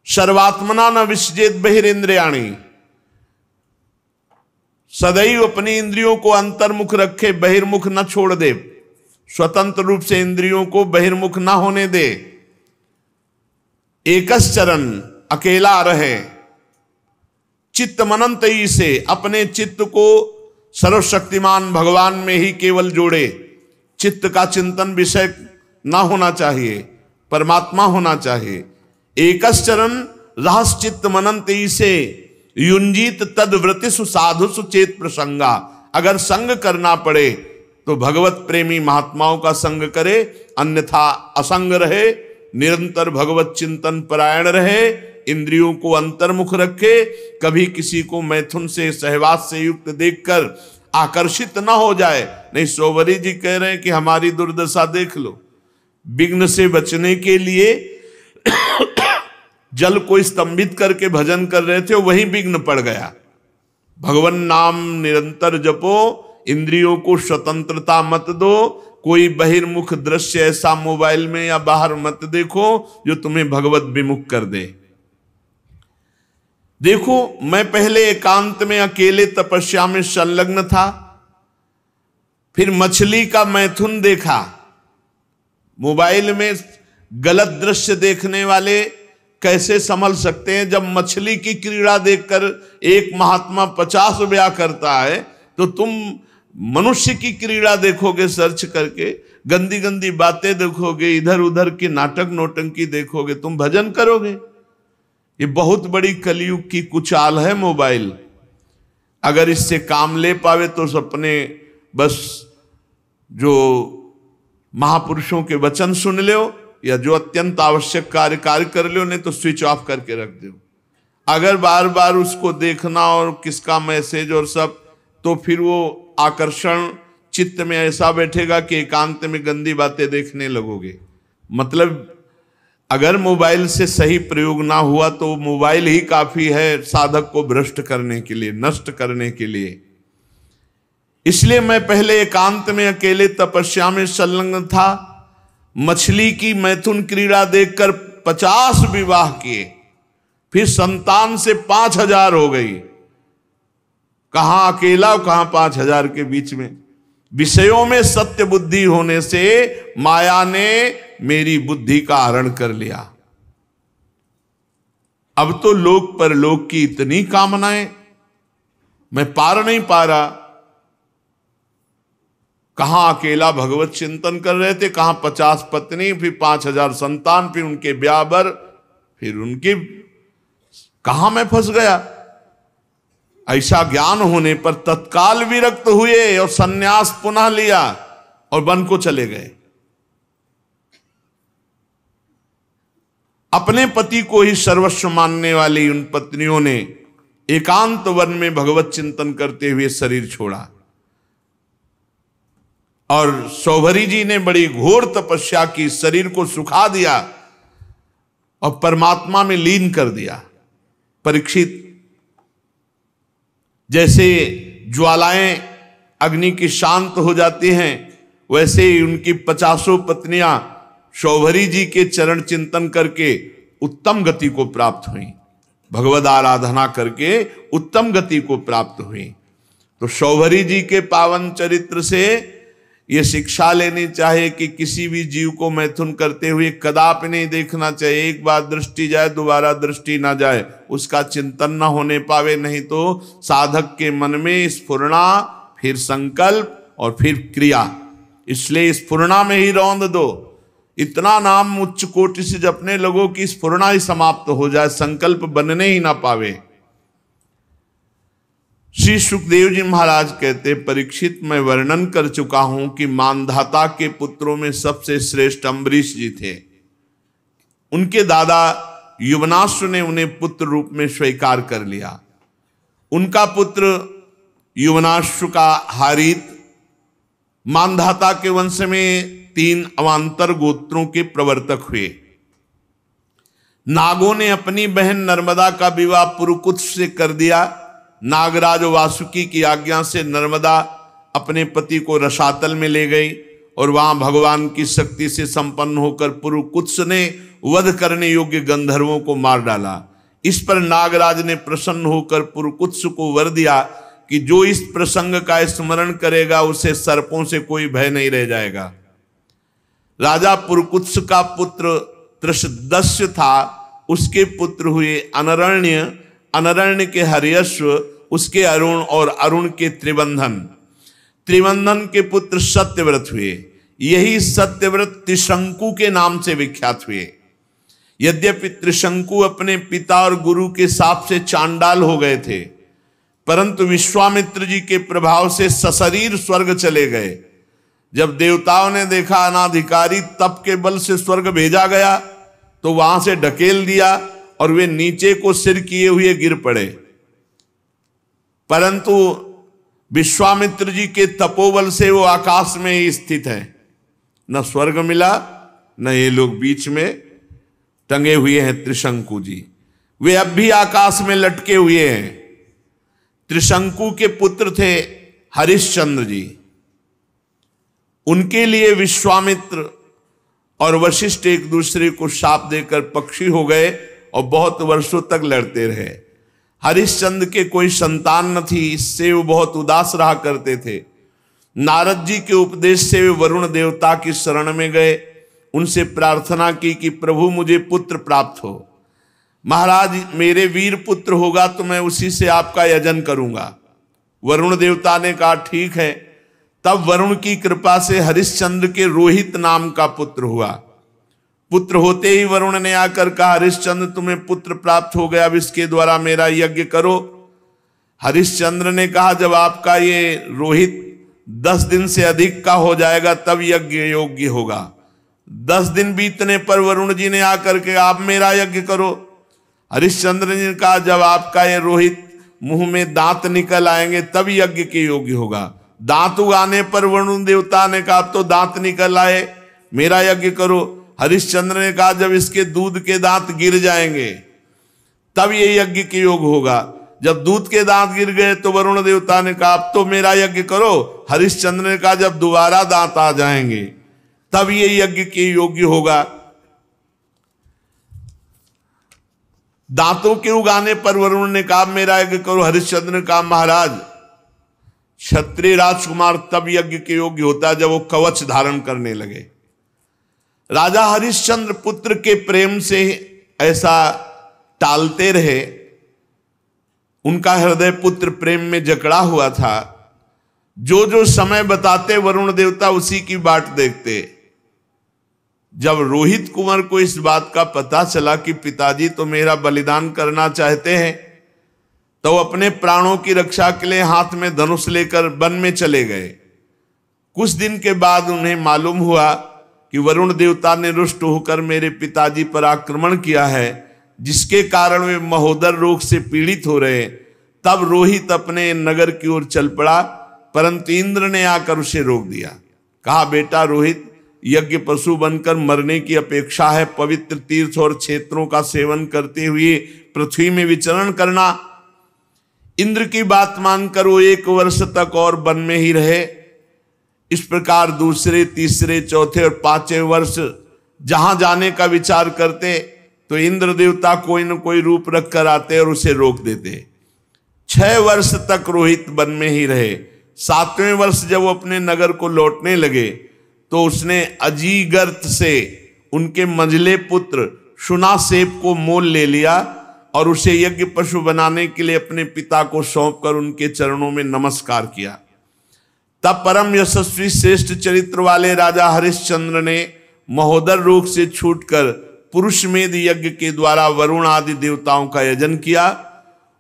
सर्वात्मना न विसृजेत बहिरिंद्रियाणि, सदैव अपनी इंद्रियों को अंतर्मुख रखे, बहिर्मुख न छोड़ दे, स्वतंत्र रूप से इंद्रियों को बहिर्मुख ना होने दे। एकश्चरन्, अकेला रहे, चित्त मनंतई से, अपने चित्त को सर्वशक्तिमान भगवान में ही केवल जोड़े। चित्त का चिंतन विषय ना होना चाहिए, परमात्मा होना चाहिए। एकश्चरन् रहस्य चित्त मनंतई से युंजीत तद्व्रति सुसाधु सुचेत प्रसंगा। अगर संग करना पड़े तो भगवत प्रेमी महात्माओं का संग करे, अन्यथा असंग रहे, निरंतर भगवत चिंतन परायण रहे, इंद्रियों को अंतर्मुख रखे, कभी किसी को मैथुन से सहवास से युक्त देखकर आकर्षित ना हो जाए। नहीं, शौभरी जी कह रहे हैं कि हमारी दुर्दशा देख लो। विघ्न से बचने के लिए जल को स्तंभित करके भजन कर रहे थे, वही विघ्न पड़ गया। भगवान नाम निरंतर जपो, इंद्रियों को स्वतंत्रता मत दो, कोई बहिर्मुख दृश्य ऐसा मोबाइल में या बाहर मत देखो जो तुम्हें भगवत विमुख कर दे। देखो, मैं पहले एकांत में अकेले तपस्या में संलग्न था, फिर मछली का मैथुन देखा। मोबाइल में गलत दृश्य देखने वाले कैसे संभल सकते हैं? जब मछली की क्रीड़ा देखकर एक महात्मा 50 ब्याह करता है, तो तुम मनुष्य की क्रीड़ा देखोगे सर्च करके, गंदी गंदी बातें देखोगे, इधर उधर की नाटक नौटंकी देखोगे, तुम भजन करोगे? ये बहुत बड़ी कलयुग की कुचाल है मोबाइल। अगर इससे काम ले पावे तो अपने बस जो महापुरुषों के वचन सुन लो, या जो अत्यंत आवश्यक कार्य कर लो, नहीं तो स्विच ऑफ करके रख दो। अगर बार बार उसको देखना और किसका मैसेज और सब, तो फिर वो आकर्षण चित्त में ऐसा बैठेगा कि एकांत में गंदी बातें देखने लगोगे। मतलब अगर मोबाइल से सही प्रयोग ना हुआ तो मोबाइल ही काफी है साधक को भ्रष्ट करने के लिए, नष्ट करने के लिए। इसलिए मैं पहले एकांत में अकेले तपस्या में संलग्न था। मछली की मैथुन क्रीड़ा देखकर 50 विवाह किए, फिर संतान से 5000 हो गई। कहां अकेला, कहां 5000 के बीच में। विषयों में सत्य बुद्धि होने से माया ने मेरी बुद्धि का हरण कर लिया। अब तो लोक परलोक की इतनी कामनाएं, मैं पार नहीं पा रहा। कहां अकेला भगवत चिंतन कर रहे थे, कहां 50 पत्नी, फिर 5000 संतान, फिर उनके ब्याह, फिर उनकी, कहां मैं फंस गया। ऐसा ज्ञान होने पर तत्काल विरक्त हुए और सन्यास पुनः लिया और वन को चले गए। अपने पति को ही सर्वस्व मानने वाली उन पत्नियों ने एकांत वन में भगवत चिंतन करते हुए शरीर छोड़ा और सौभरी जी ने बड़ी घोर तपस्या की, शरीर को सुखा दिया और परमात्मा में लीन कर दिया। परीक्षित, जैसे ज्वालाएं अग्नि की शांत हो जाती हैं, वैसे ही उनकी 50 पत्नियां सौभरी जी के चरण चिंतन करके उत्तम गति को प्राप्त हुई, भगवद आराधना करके उत्तम गति को प्राप्त हुई। तो सौभरी जी के पावन चरित्र से ये शिक्षा लेनी चाहिए कि किसी भी जीव को मैथुन करते हुए कदापि नहीं देखना चाहिए। एक बार दृष्टि जाए, दोबारा दृष्टि ना जाए, उसका चिंतन ना होने पावे, नहीं तो साधक के मन में स्फुरणा, फिर संकल्प और फिर क्रिया। इसलिए स्फुरणा में ही रौंद दो। इतना नाम उच्च कोटि से जपने लगो कि स्फुरणा ही समाप्त हो जाए, संकल्प बनने ही ना पावे। श्री सुखदेव जी महाराज कहते, परीक्षित, मैं वर्णन कर चुका हूं कि मानधाता के पुत्रों में सबसे श्रेष्ठ अम्बरीश जी थे। उनके दादा युवनाश्व ने उन्हें पुत्र रूप में स्वीकार कर लिया। उनका पुत्र युवनाश्व का हारित मानधाता के वंश में 3 अवान्तर गोत्रों के प्रवर्तक हुए। नागों ने अपनी बहन नर्मदा का विवाह पुरुकुत्स से कर दिया। नागराज वासुकी की आज्ञा से नर्मदा अपने पति को रसातल में ले गई और वहां भगवान की शक्ति से संपन्न होकर पुरुकुत्स ने वध करने योग्य गंधर्वों को मार डाला। इस पर नागराज ने प्रसन्न होकर पुरुकुत्स को वर दिया कि जो इस प्रसंग का स्मरण करेगा उसे सर्पों से कोई भय नहीं रह जाएगा। राजा पुरुकुत्स का पुत्र त्रिशदस्य था, उसके पुत्र हुए अनरण्य, अनरण्य के हर्यश्व, उसके अरुण और अरुण के त्रिबंधन, त्रिबंधन के पुत्र सत्यव्रत हुए। यही सत्यव्रत त्रिशंकु के नाम से विख्यात हुए। यद्यपि त्रिशंकु अपने पिता और गुरु के शाप से चांडाल हो गए थे, परंतु विश्वामित्र जी के प्रभाव से सशरीर स्वर्ग चले गए। जब देवताओं ने देखा अनाधिकारी तप के बल से स्वर्ग भेजा गया, तो वहां से ढकेल दिया और वे नीचे को सिर किए हुए गिर पड़े। परंतु विश्वामित्र जी के तपोबल से वो आकाश में ही स्थित है। न स्वर्ग मिला, न ये लोग बीच में टंगे हुए हैं। त्रिशंकु जी वे अब भी आकाश में लटके हुए हैं। त्रिशंकु के पुत्र थे हरिश्चंद्र जी। उनके लिए विश्वामित्र और वशिष्ठ एक दूसरे को शाप देकर पक्षी हो गए और बहुत वर्षों तक लड़ते रहे। हरिश्चंद्र के कोई संतान न थी, इससे वो बहुत उदास रहा करते थे। नारद जी के उपदेश से वे वरुण देवता की शरण में गए, उनसे प्रार्थना की कि प्रभु मुझे पुत्र प्राप्त हो। महाराज, मेरे वीर पुत्र होगा तो मैं उसी से आपका यजन करूंगा। वरुण देवता ने कहा ठीक है। तब वरुण की कृपा से हरिश्चंद्र के रोहित नाम का पुत्र हुआ। पुत्र होते ही वरुण ने आकर कहा, हरिश्चंद्र तुम्हें पुत्र प्राप्त हो गया, अब इसके द्वारा मेरा यज्ञ करो। हरिश्चंद्र ने कहा, जब आपका ये रोहित 10 दिन से अधिक का हो जाएगा तब यज्ञ योग्य होगा। 10 दिन बीतने पर वरुण जी ने आकर के आप मेरा यज्ञ करो। हरिश्चंद्र ने कहा, जब आपका ये रोहित मुंह में दांत निकल आएंगे तब यज्ञ के योग्य होगा। दांत उगाने पर वरुण देवता ने कहा, अब तो दांत निकल आए, मेरा यज्ञ करो। हरिश्चंद्र ने कहा, जब इसके दूध के दांत गिर जाएंगे तब ये यज्ञ के योग होगा। जब दूध के दांत गिर गए तो वरुण देवता ने कहा, अब तो मेरा यज्ञ करो। हरिश्चंद्र ने कहा, जब दोबारा दांत आ जाएंगे तब ये यज्ञ के योग्य होगा। दांतों के उगाने पर वरुण ने कहा, मेरा यज्ञ करो। हरिश्चंद्र ने कहा, महाराज क्षत्रिय राजकुमार तब यज्ञ के योग्य होता है जब वो कवच धारण करने लगे। राजा हरिश्चंद्र पुत्र के प्रेम से ऐसा टालते रहे, उनका हृदय पुत्र प्रेम में जकड़ा हुआ था। जो जो समय बताते वरुण देवता उसी की बाट देखते। जब रोहित कुंवर को इस बात का पता चला कि पिताजी तो मेरा बलिदान करना चाहते हैं, तो अपने प्राणों की रक्षा के लिए हाथ में धनुष लेकर वन में चले गए। कुछ दिन के बाद उन्हें मालूम हुआ कि वरुण देवता ने रुष्ट होकर मेरे पिताजी पर आक्रमण किया है, जिसके कारण वे महोदर रोग से पीड़ित हो रहे। तब रोहित अपने नगर की ओर चल पड़ा, परंतु इंद्र ने आकर उसे रोक दिया। कहा, बेटा रोहित, यज्ञ पशु बनकर मरने की अपेक्षा है पवित्र तीर्थ और क्षेत्रों का सेवन करते हुए पृथ्वी में विचरण करना। इंद्र की बात मानकर वो 1 वर्ष तक और वन में ही रहे। इस प्रकार दूसरे, तीसरे, चौथे और 5वें वर्ष जहां जाने का विचार करते तो इंद्र देवता कोई न कोई रूप रख कर आते और उसे रोक देते। 6 वर्ष तक रोहित वन में ही रहे। 7वें वर्ष जब वो अपने नगर को लौटने लगे तो उसने अजीगर्त से उनके मंझले पुत्र शुनासेप को मोल ले लिया और उसे यज्ञ पशु बनाने के लिए अपने पिता को सौंपकर उनके चरणों में नमस्कार किया। तब परम यशस्वी श्रेष्ठ चरित्र वाले राजा हरिश्चंद्र ने महोदर रोग से छूटकर पुरुषमेध यज्ञ के द्वारा वरुण आदि देवताओं का यजन किया।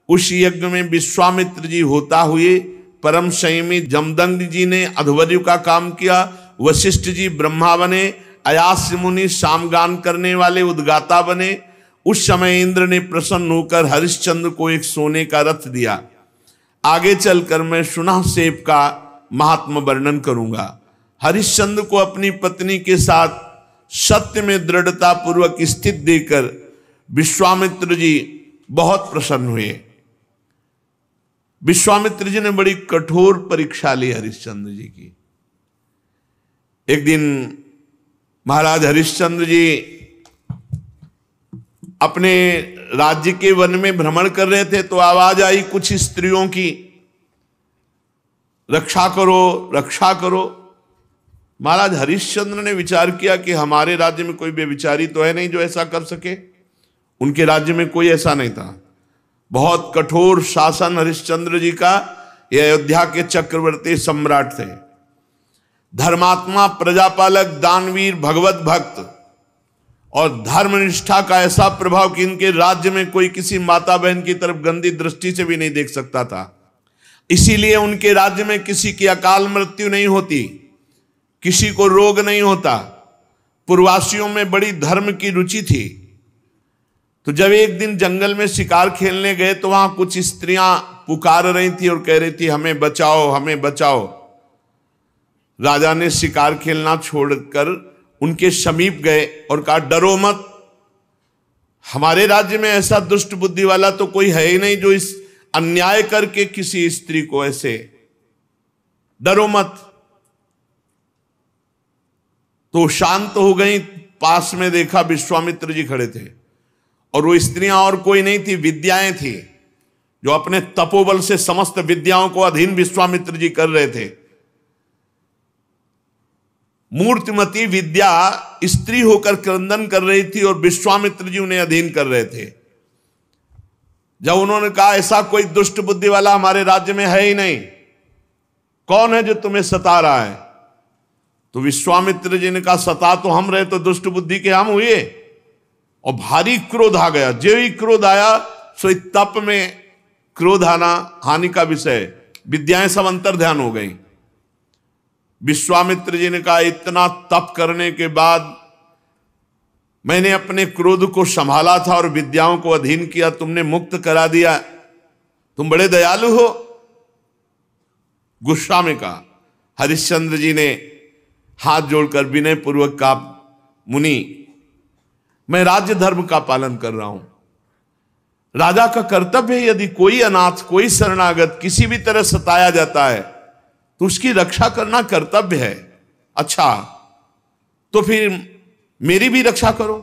उस यज्ञ में विश्वामित्र जी होता हुए, परम संयमी जमदग्नि जी ने अध्वर्यु का काम किया, वशिष्ठ जी ब्रह्मा बने, अयास्य मुनि सामगान करने वाले उद्गाता बने। उस समय इंद्र ने प्रसन्न होकर हरिश्चंद्र को एक सोने का रथ दिया। आगे चलकर मैं शुनासेप का महात्म वर्णन करूंगा। हरिश्चंद्र को अपनी पत्नी के साथ सत्य में दृढ़ता पूर्वक स्थित देकर विश्वामित्र जी बहुत प्रसन्न हुए। विश्वामित्र जी ने बड़ी कठोर परीक्षा ली हरिश्चंद्र जी की। एक दिन महाराज हरिश्चंद्र जी अपने राज्य के वन में भ्रमण कर रहे थे तो आवाज आई कुछ स्त्रियों की, रक्षा करो, रक्षा करो। महाराज हरिश्चंद्र ने विचार किया कि हमारे राज्य में कोई बेविचारी तो है नहीं जो ऐसा कर सके। उनके राज्य में कोई ऐसा नहीं था। बहुत कठोर शासन हरिश्चंद्र जी का। ये अयोध्या के चक्रवर्ती सम्राट थे, धर्मात्मा, प्रजापालक, दानवीर, भगवत भक्त और धर्मनिष्ठा का ऐसा प्रभाव कि इनके राज्य में कोई किसी माता बहन की तरफ गंदी दृष्टि से भी नहीं देख सकता था। इसीलिए उनके राज्य में किसी की अकाल मृत्यु नहीं होती, किसी को रोग नहीं होता। पूर्ववासियों में बड़ी धर्म की रुचि थी। तो जब एक दिन जंगल में शिकार खेलने गए तो वहां कुछ स्त्रियां पुकार रही थी और कह रही थी, हमें बचाओ, हमें बचाओ। राजा ने शिकार खेलना छोड़कर उनके समीप गए और कहा, डरो मत, हमारे राज्य में ऐसा दुष्ट बुद्धि वाला तो कोई है ही नहीं जो इस अन्याय करके किसी स्त्री को ऐसे, डरो मत। तो शांत हो गई। पास में देखा विश्वामित्र जी खड़े थे और वो स्त्रियां और कोई नहीं थी, विद्याएं थी जो अपने तपोबल से समस्त विद्याओं को अधीन विश्वामित्र जी कर रहे थे। मूर्तिमती विद्या स्त्री होकर क्रंदन कर रही थी और विश्वामित्र जी उन्हें अधीन कर रहे थे। जब उन्होंने कहा, ऐसा कोई दुष्ट बुद्धि वाला हमारे राज्य में है ही नहीं, कौन है जो तुम्हें सता रहा है? तो विश्वामित्र जी ने कहा, सता तो हम रहे तो दुष्ट बुद्धि के हम हुए। और भारी क्रोध आ गया। जो ही क्रोध आया सो तप में क्रोध आना हानि का विषय, विद्याएं सब अंतर ध्यान हो गई। विश्वामित्र जी ने कहा, इतना तप करने के बाद मैंने अपने क्रोध को संभाला था और विद्याओं को अधीन किया, तुमने मुक्त करा दिया, तुम बड़े दयालु हो। गुस्सा में कहा। हरिश्चंद्र जी ने हाथ जोड़कर विनय पूर्वक कहा, मुनि, मैं राज्य धर्म का पालन कर रहा हूं। राजा का कर्तव्य है, यदि कोई अनाथ, कोई शरणागत किसी भी तरह सताया जाता है तो उसकी रक्षा करना कर्तव्य है। अच्छा, तो फिर मेरी भी रक्षा करो,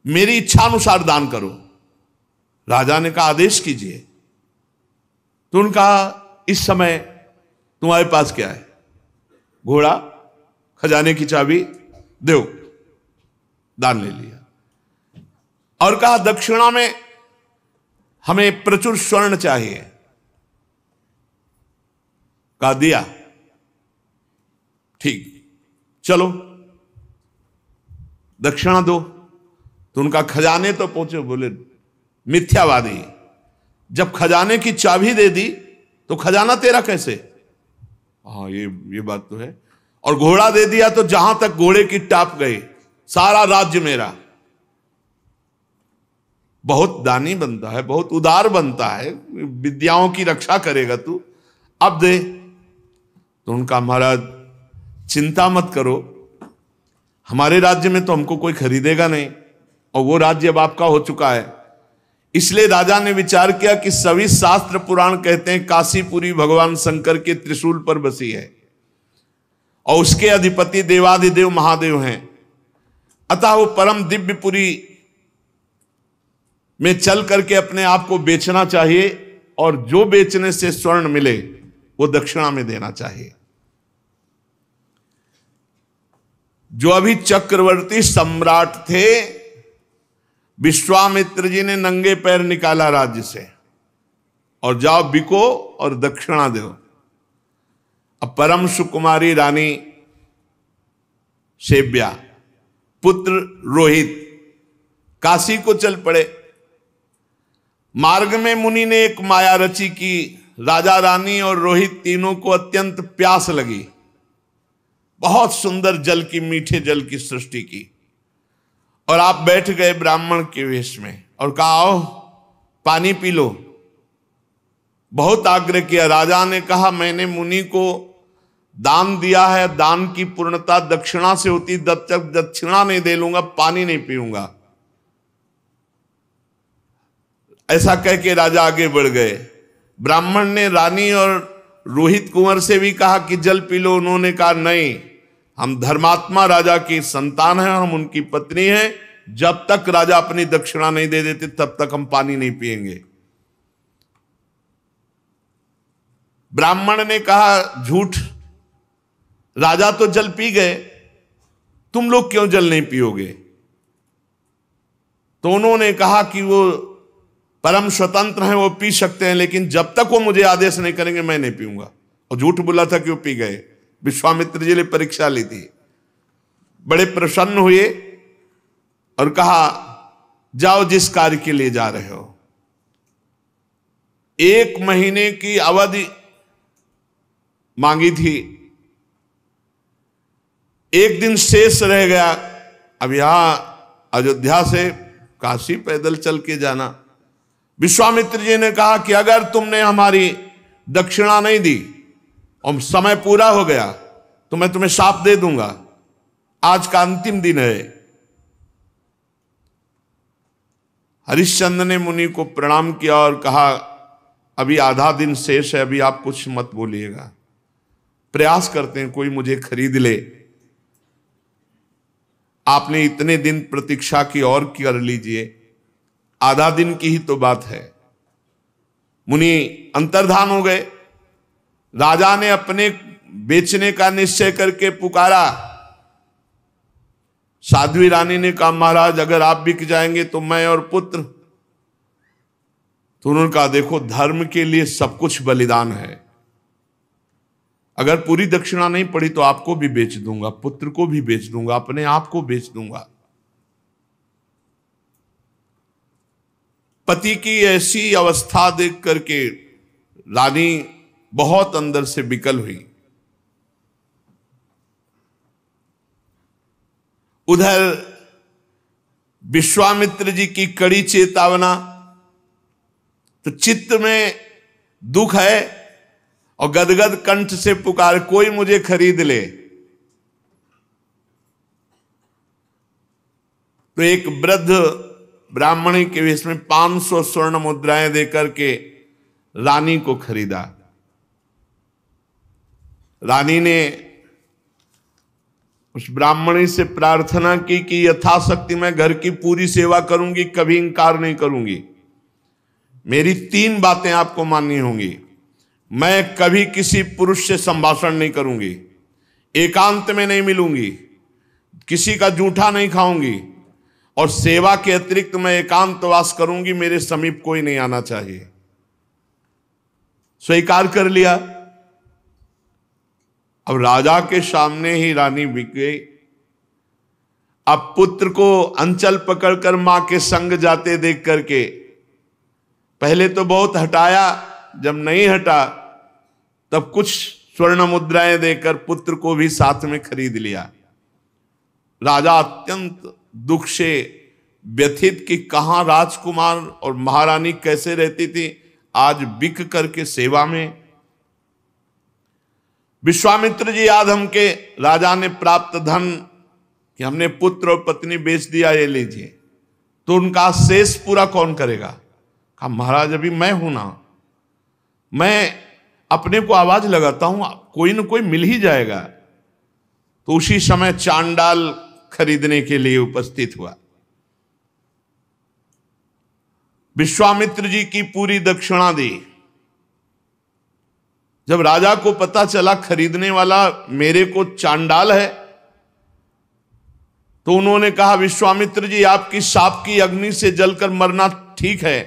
मेरी इच्छा अनुसार दान करो। राजा ने कहा, आदेश कीजिए। तो उनका इस समय तुम्हारे पास क्या है? घोड़ा, खजाने की चाबी, दो। दान ले लिया और कहा दक्षिणा में हमें प्रचुर स्वर्ण चाहिए। कहा दिया, ठीक, चलो दक्षिणा दो। तो उनका खजाने तो पहुंचे, बोले मिथ्यावादी, जब खजाने की चाबी दे दी तो खजाना तेरा कैसे? हाँ ये बात तो है। और घोड़ा दे दिया तो जहां तक घोड़े की टाप गई सारा राज्य मेरा। बहुत दानी बनता है, बहुत उदार बनता है, विद्याओं की रक्षा करेगा तू, अब दे। तो उनका महाराज चिंता मत करो, हमारे राज्य में तो हमको कोई खरीदेगा नहीं और वो राज्य अब आपका हो चुका है। इसलिए राजा ने विचार किया कि सभी शास्त्र पुराण कहते हैं काशीपुरी भगवान शंकर के त्रिशूल पर बसी है और उसके अधिपति देवाधिदेव महादेव हैं। अतः वो परम दिव्यपुरी में चल करके अपने आप को बेचना चाहिए और जो बेचने से स्वर्ण मिले वो दक्षिणा में देना चाहिए। जो अभी चक्रवर्ती सम्राट थे, विश्वामित्र जी ने नंगे पैर निकाला राज्य से और जाओ बिको और दक्षिणा दो। अब परम सुकुमारी रानी शेव्या, पुत्र रोहित काशी को चल पड़े। मार्ग में मुनि ने एक माया रची कि राजा रानी और रोहित तीनों को अत्यंत प्यास लगी, बहुत सुंदर जल की, मीठे जल की सृष्टि की, और आप बैठ गए ब्राह्मण के वेश में और कहा आओ पानी पी लो। बहुत आग्रह किया। राजा ने कहा मैंने मुनि को दान दिया है, दान की पूर्णता दक्षिणा से होती, जब तक दक्षिणा नहीं दे लूंगा पानी नहीं पीऊंगा। ऐसा कह के राजा आगे बढ़ गए। ब्राह्मण ने रानी और रोहित कुंवर से भी कहा कि जल पी लो। उन्होंने कहा नहीं, हम धर्मात्मा राजा की संतान हैं, हम उनकी पत्नी हैं, जब तक राजा अपनी दक्षिणा नहीं दे देते तब तक हम पानी नहीं पिएंगे। ब्राह्मण ने कहा झूठ, राजा तो जल पी गए, तुम लोग क्यों जल नहीं पियोगे? तो उन्होंने कहा कि वो परम स्वतंत्र हैं, वो पी सकते हैं, लेकिन जब तक वो मुझे आदेश नहीं करेंगे मैं नहीं पीऊंगा। और झूठ बोला था कि वो पी गए। विश्वामित्र जी ने परीक्षा ली थी, बड़े प्रसन्न हुए और कहा जाओ जिस कार्य के लिए जा रहे हो। 1 महीने की अवधि मांगी थी, 1 दिन शेष रह गया। अब यहां अयोध्या से काशी पैदल चल के जाना। विश्वामित्र जी ने कहा कि अगर तुमने हमारी दक्षिणा नहीं दी और समय पूरा हो गया तो मैं तुम्हें शाप दे दूंगा, आज का अंतिम दिन है। हरिश्चंद्र ने मुनि को प्रणाम किया और कहा अभी आधा दिन शेष है, अभी आप कुछ मत बोलिएगा, प्रयास करते हैं कोई मुझे खरीद ले। आपने इतने दिन प्रतीक्षा की और कर लीजिए, आधा दिन की ही तो बात है। मुनि अंतर्धान हो गए। राजा ने अपने बेचने का निश्चय करके पुकारा। साध्वी रानी ने कहा महाराज अगर आप बिक जाएंगे तो मैं और पुत्र। तो उन्होंने कहा देखो धर्म के लिए सब कुछ बलिदान है, अगर पूरी दक्षिणा नहीं पड़ी तो आपको भी बेच दूंगा, पुत्र को भी बेच दूंगा, अपने आप को बेच दूंगा। पति की ऐसी अवस्था देख करके रानी बहुत अंदर से विकल हुई। उधर विश्वामित्र जी की कड़ी चेतावना, तो चित्त में दुख है और गदगद कंठ से पुकार कोई मुझे खरीद ले। तो एक वृद्ध ब्राह्मणी के वेश में 500 स्वर्ण मुद्राएं देकर के रानी को खरीदा। रानी ने उस ब्राह्मणी से प्रार्थना की कि यथाशक्ति मैं घर की पूरी सेवा करूंगी, कभी इंकार नहीं करूंगी। मेरी 3 बातें आपको माननी होंगी। मैं कभी किसी पुरुष से संभाषण नहीं करूंगी, एकांत में नहीं मिलूंगी, किसी का जूठा नहीं खाऊंगी, और सेवा के अतिरिक्त मैं एकांतवास करूंगी, मेरे समीप कोई नहीं आना चाहिए। स्वीकार कर लिया। अब राजा के सामने ही रानी बिक गई। अब पुत्र को अंचल पकड़कर मां के संग जाते देख करके पहले तो बहुत हटाया, जब नहीं हटा तब कुछ स्वर्ण मुद्राएं देकर पुत्र को भी साथ में खरीद लिया। राजा अत्यंत दुख से व्यथित कि कहां राजकुमार और महारानी कैसे रहती थी, आज बिक करके सेवा में। विश्वामित्र जी याद हमके राजा ने प्राप्त धन कि हमने पुत्र और पत्नी बेच दिया, ये लीजिए, तो उनका शेष पूरा कौन करेगा? कहा महाराज अभी मैं हूं ना, मैं अपने को आवाज लगाता हूं, कोई न कोई मिल ही जाएगा। तो उसी समय चांडाल खरीदने के लिए उपस्थित हुआ। विश्वामित्र जी की पूरी दक्षिणा दी। जब राजा को पता चला खरीदने वाला मेरे को चांडाल है, तो उन्होंने कहा विश्वामित्र जी आपकी शाप की अग्नि से जलकर मरना ठीक है,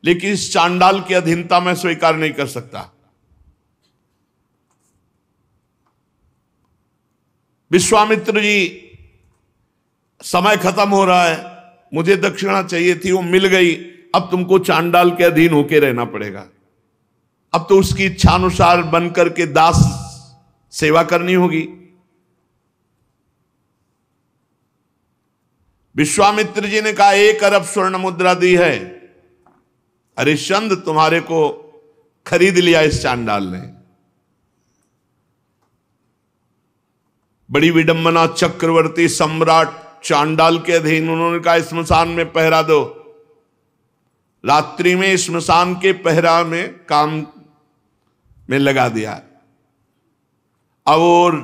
लेकिन इस चांडाल की अधीनता मैं स्वीकार नहीं कर सकता। विश्वामित्र जी समय खत्म हो रहा है, मुझे दक्षिणा चाहिए थी, वो मिल गई, अब तुमको चांडाल के अधीन होके रहना पड़ेगा। अब तो उसकी इच्छानुसार बनकर के दास सेवा करनी होगी। विश्वामित्र जी ने कहा 1 अरब स्वर्ण मुद्रा दी है, हरिश्चंद्र तुम्हारे को खरीद लिया इस चांडाल ने। बड़ी विडंबना, चक्रवर्ती सम्राट चांडाल के अधीन। उन्होंने कहा स्मशान में पहरा दो। रात्रि में स्मशान के पहरा में काम में लगा दिया। अब और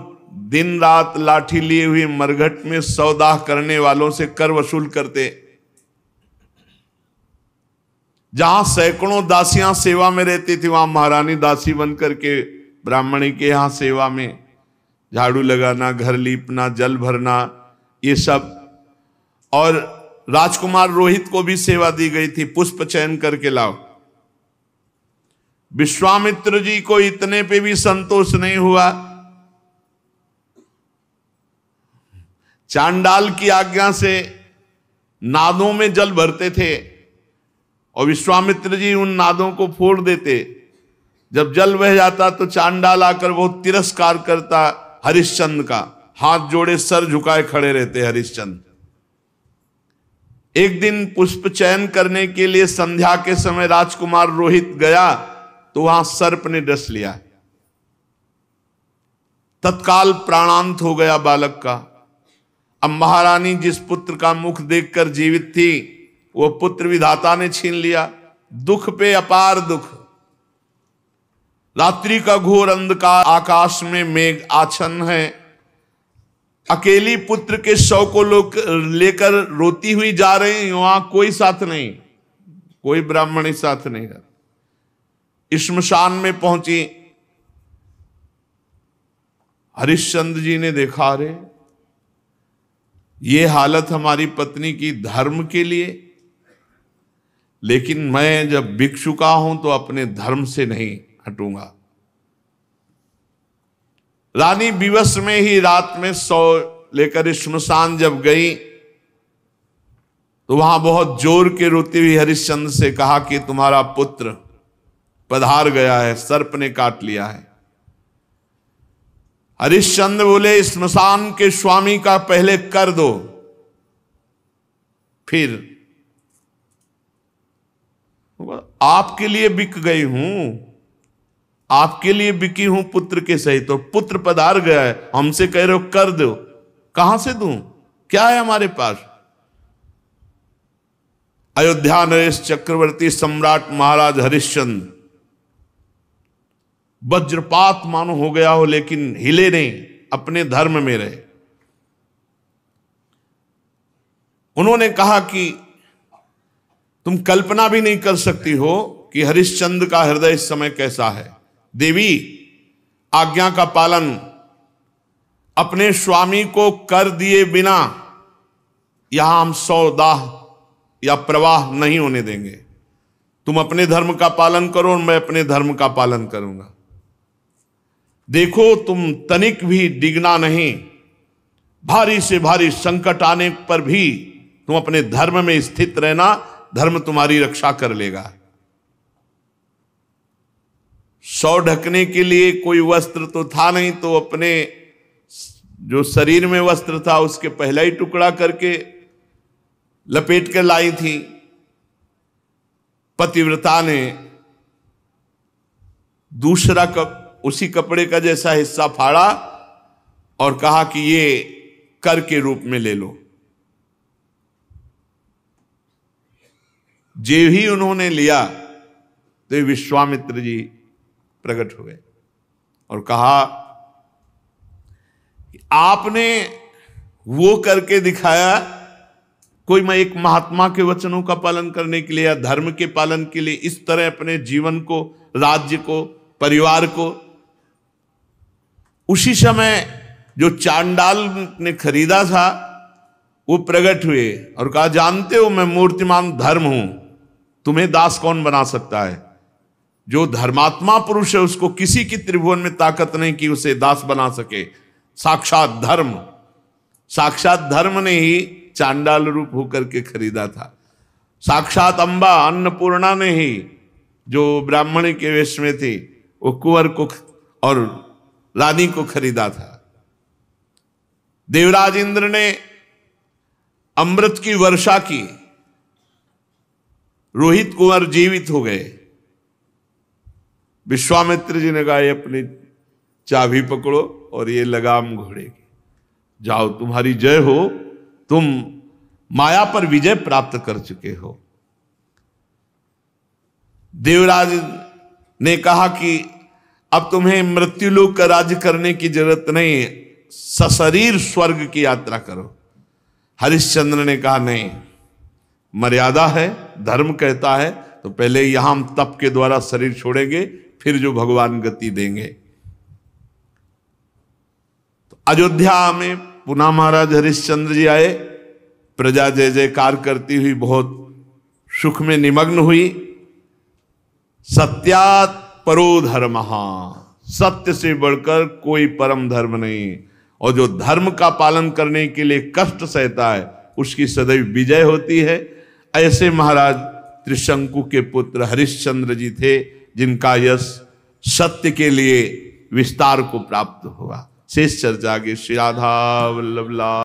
दिन रात लाठी लिए हुए मरघट में सौदा करने वालों से कर वसूल करते। जहां सैकड़ों दासियां सेवा में रहती थी, वहां महारानी दासी बनकर के ब्राह्मणी के यहां सेवा में झाड़ू लगाना, घर लीपना, जल भरना, ये सब। और राजकुमार रोहित को भी सेवा दी गई थी, पुष्प चयन करके लाओ। विश्वामित्र जी को इतने पे भी संतोष नहीं हुआ। चांडाल की आज्ञा से नादों में जल भरते थे और विश्वामित्र जी उन नादों को फोड़ देते। जब जल बह जाता तो चांडाल आकर बहुत तिरस्कार करता हरिश्चंद्र का, हाथ जोड़े सर झुकाए खड़े रहते हरिश्चंद्र। एक दिन पुष्प चयन करने के लिए संध्या के समय राजकुमार रोहित गया तो वहां सर्प ने डस लिया। तत्काल प्राणांत हो गया बालक का। अब महारानी जिस पुत्र का मुख देखकर जीवित थी, वो पुत्र विधाता ने छीन लिया। दुख पे अपार दुख। रात्रि का घोर अंधकार, आकाश में मेघ आच्छन्न है। अकेली पुत्र के शव को लोग लेकर रोती हुई जा रही हैं, वहां कोई साथ नहीं, कोई ब्राह्मणी साथ नहीं है। श्मशान में पहुंची। हरिश्चंद्र जी ने देखा, रे ये हालत हमारी पत्नी की धर्म के लिए, लेकिन मैं जब बिक चुका हूं तो अपने धर्म से नहीं हटूंगा। रानी विवश में ही रात में सौ लेकर श्मशान जब गई तो वहां बहुत जोर के रोती हुई हरिश्चंद्र से कहा कि तुम्हारा पुत्र पधार गया है, सर्प ने काट लिया है। हरिश्चंद्र बोले श्मशान के स्वामी का पहले कर दो, फिर आपके लिए बिक गई हूं, आपके लिए बिकी हूं पुत्र के सहित। तो पुत्र पधार गया है, हमसे कह रहे हो कर दो, कहां से दूं, क्या है हमारे पास। अयोध्या नरेश चक्रवर्ती सम्राट महाराज हरिश्चंद्र वज्रपात मानो हो गया हो, लेकिन हिले नहीं, अपने धर्म में रहे। उन्होंने कहा कि तुम कल्पना भी नहीं कर सकती हो कि हरिश्चंद्र का हृदय इस समय कैसा है। देवी, आज्ञा का पालन अपने स्वामी को कर दिए बिना यहां हम सौदाह या प्रवाह नहीं होने देंगे। तुम अपने धर्म का पालन करो और मैं अपने धर्म का पालन करूंगा। देखो तुम तनिक भी डिगना नहीं, भारी से भारी संकट आने पर भी तुम अपने धर्म में स्थित रहना, धर्म तुम्हारी रक्षा कर लेगा। सौ ढकने के लिए कोई वस्त्र तो था नहीं, तो अपने जो शरीर में वस्त्र था उसके पहला ही टुकड़ा करके लपेट कर लाई थी। पतिव्रता ने दूसरा उसी कपड़े का जैसा हिस्सा फाड़ा और कहा कि ये कर के रूप में ले लो। जे ही उन्होंने लिया तो विश्वामित्र जी प्रकट हुए और कहा, आपने वो करके दिखाया, कोई मैं एक महात्मा के वचनों का पालन करने के लिए या धर्म के पालन के लिए इस तरह अपने जीवन को, राज्य को, परिवार को। उसी समय जो चांडाल ने खरीदा था वो प्रकट हुए और कहा, जानते हो मैं मूर्तिमान धर्म हूं, तुम्हें दास कौन बना सकता है। जो धर्मात्मा पुरुष है उसको किसी की त्रिभुवन में ताकत नहीं कि उसे दास बना सके। साक्षात धर्म, साक्षात धर्म ने ही चांडाल रूप होकर के खरीदा था। साक्षात अंबा अन्नपूर्णा ने ही, जो ब्राह्मण के वेश में थी, वो कुंवर को और रानी को खरीदा था। देवराज इंद्र ने अमृत की वर्षा की, रोहित कुंवर जीवित हो गए। विश्वामित्र जी ने कहा, ये अपनी चाबी पकड़ो और ये लगाम घोड़े की, जाओ तुम्हारी जय हो, तुम माया पर विजय प्राप्त कर चुके हो। देवराज ने कहा कि अब तुम्हें मृत्युलोक का राज्य करने की जरूरत नहीं, सशरीर स्वर्ग की यात्रा करो। हरिश्चंद्र ने कहा, नहीं, मर्यादा है, धर्म कहता है तो पहले यहां हम तप के द्वारा शरीर छोड़ेंगे, फिर जो भगवान गति देंगे। तो अयोध्या में पुनः महाराज हरिश्चंद्र जी आए। प्रजा जय जयकार करती हुई बहुत सुख में निमग्न हुई। सत्यात् परो धर्मः, सत्य से बढ़कर कोई परम धर्म नहीं। और जो धर्म का पालन करने के लिए कष्ट सहता है उसकी सदैव विजय होती है। ऐसे महाराज त्रिशंकु के पुत्र हरिश्चंद्र जी थे, जिनका यश सत्य के लिए विस्तार को प्राप्त हुआ। शेष चर्चा आगे। श्री राधा वल्लभ लाल।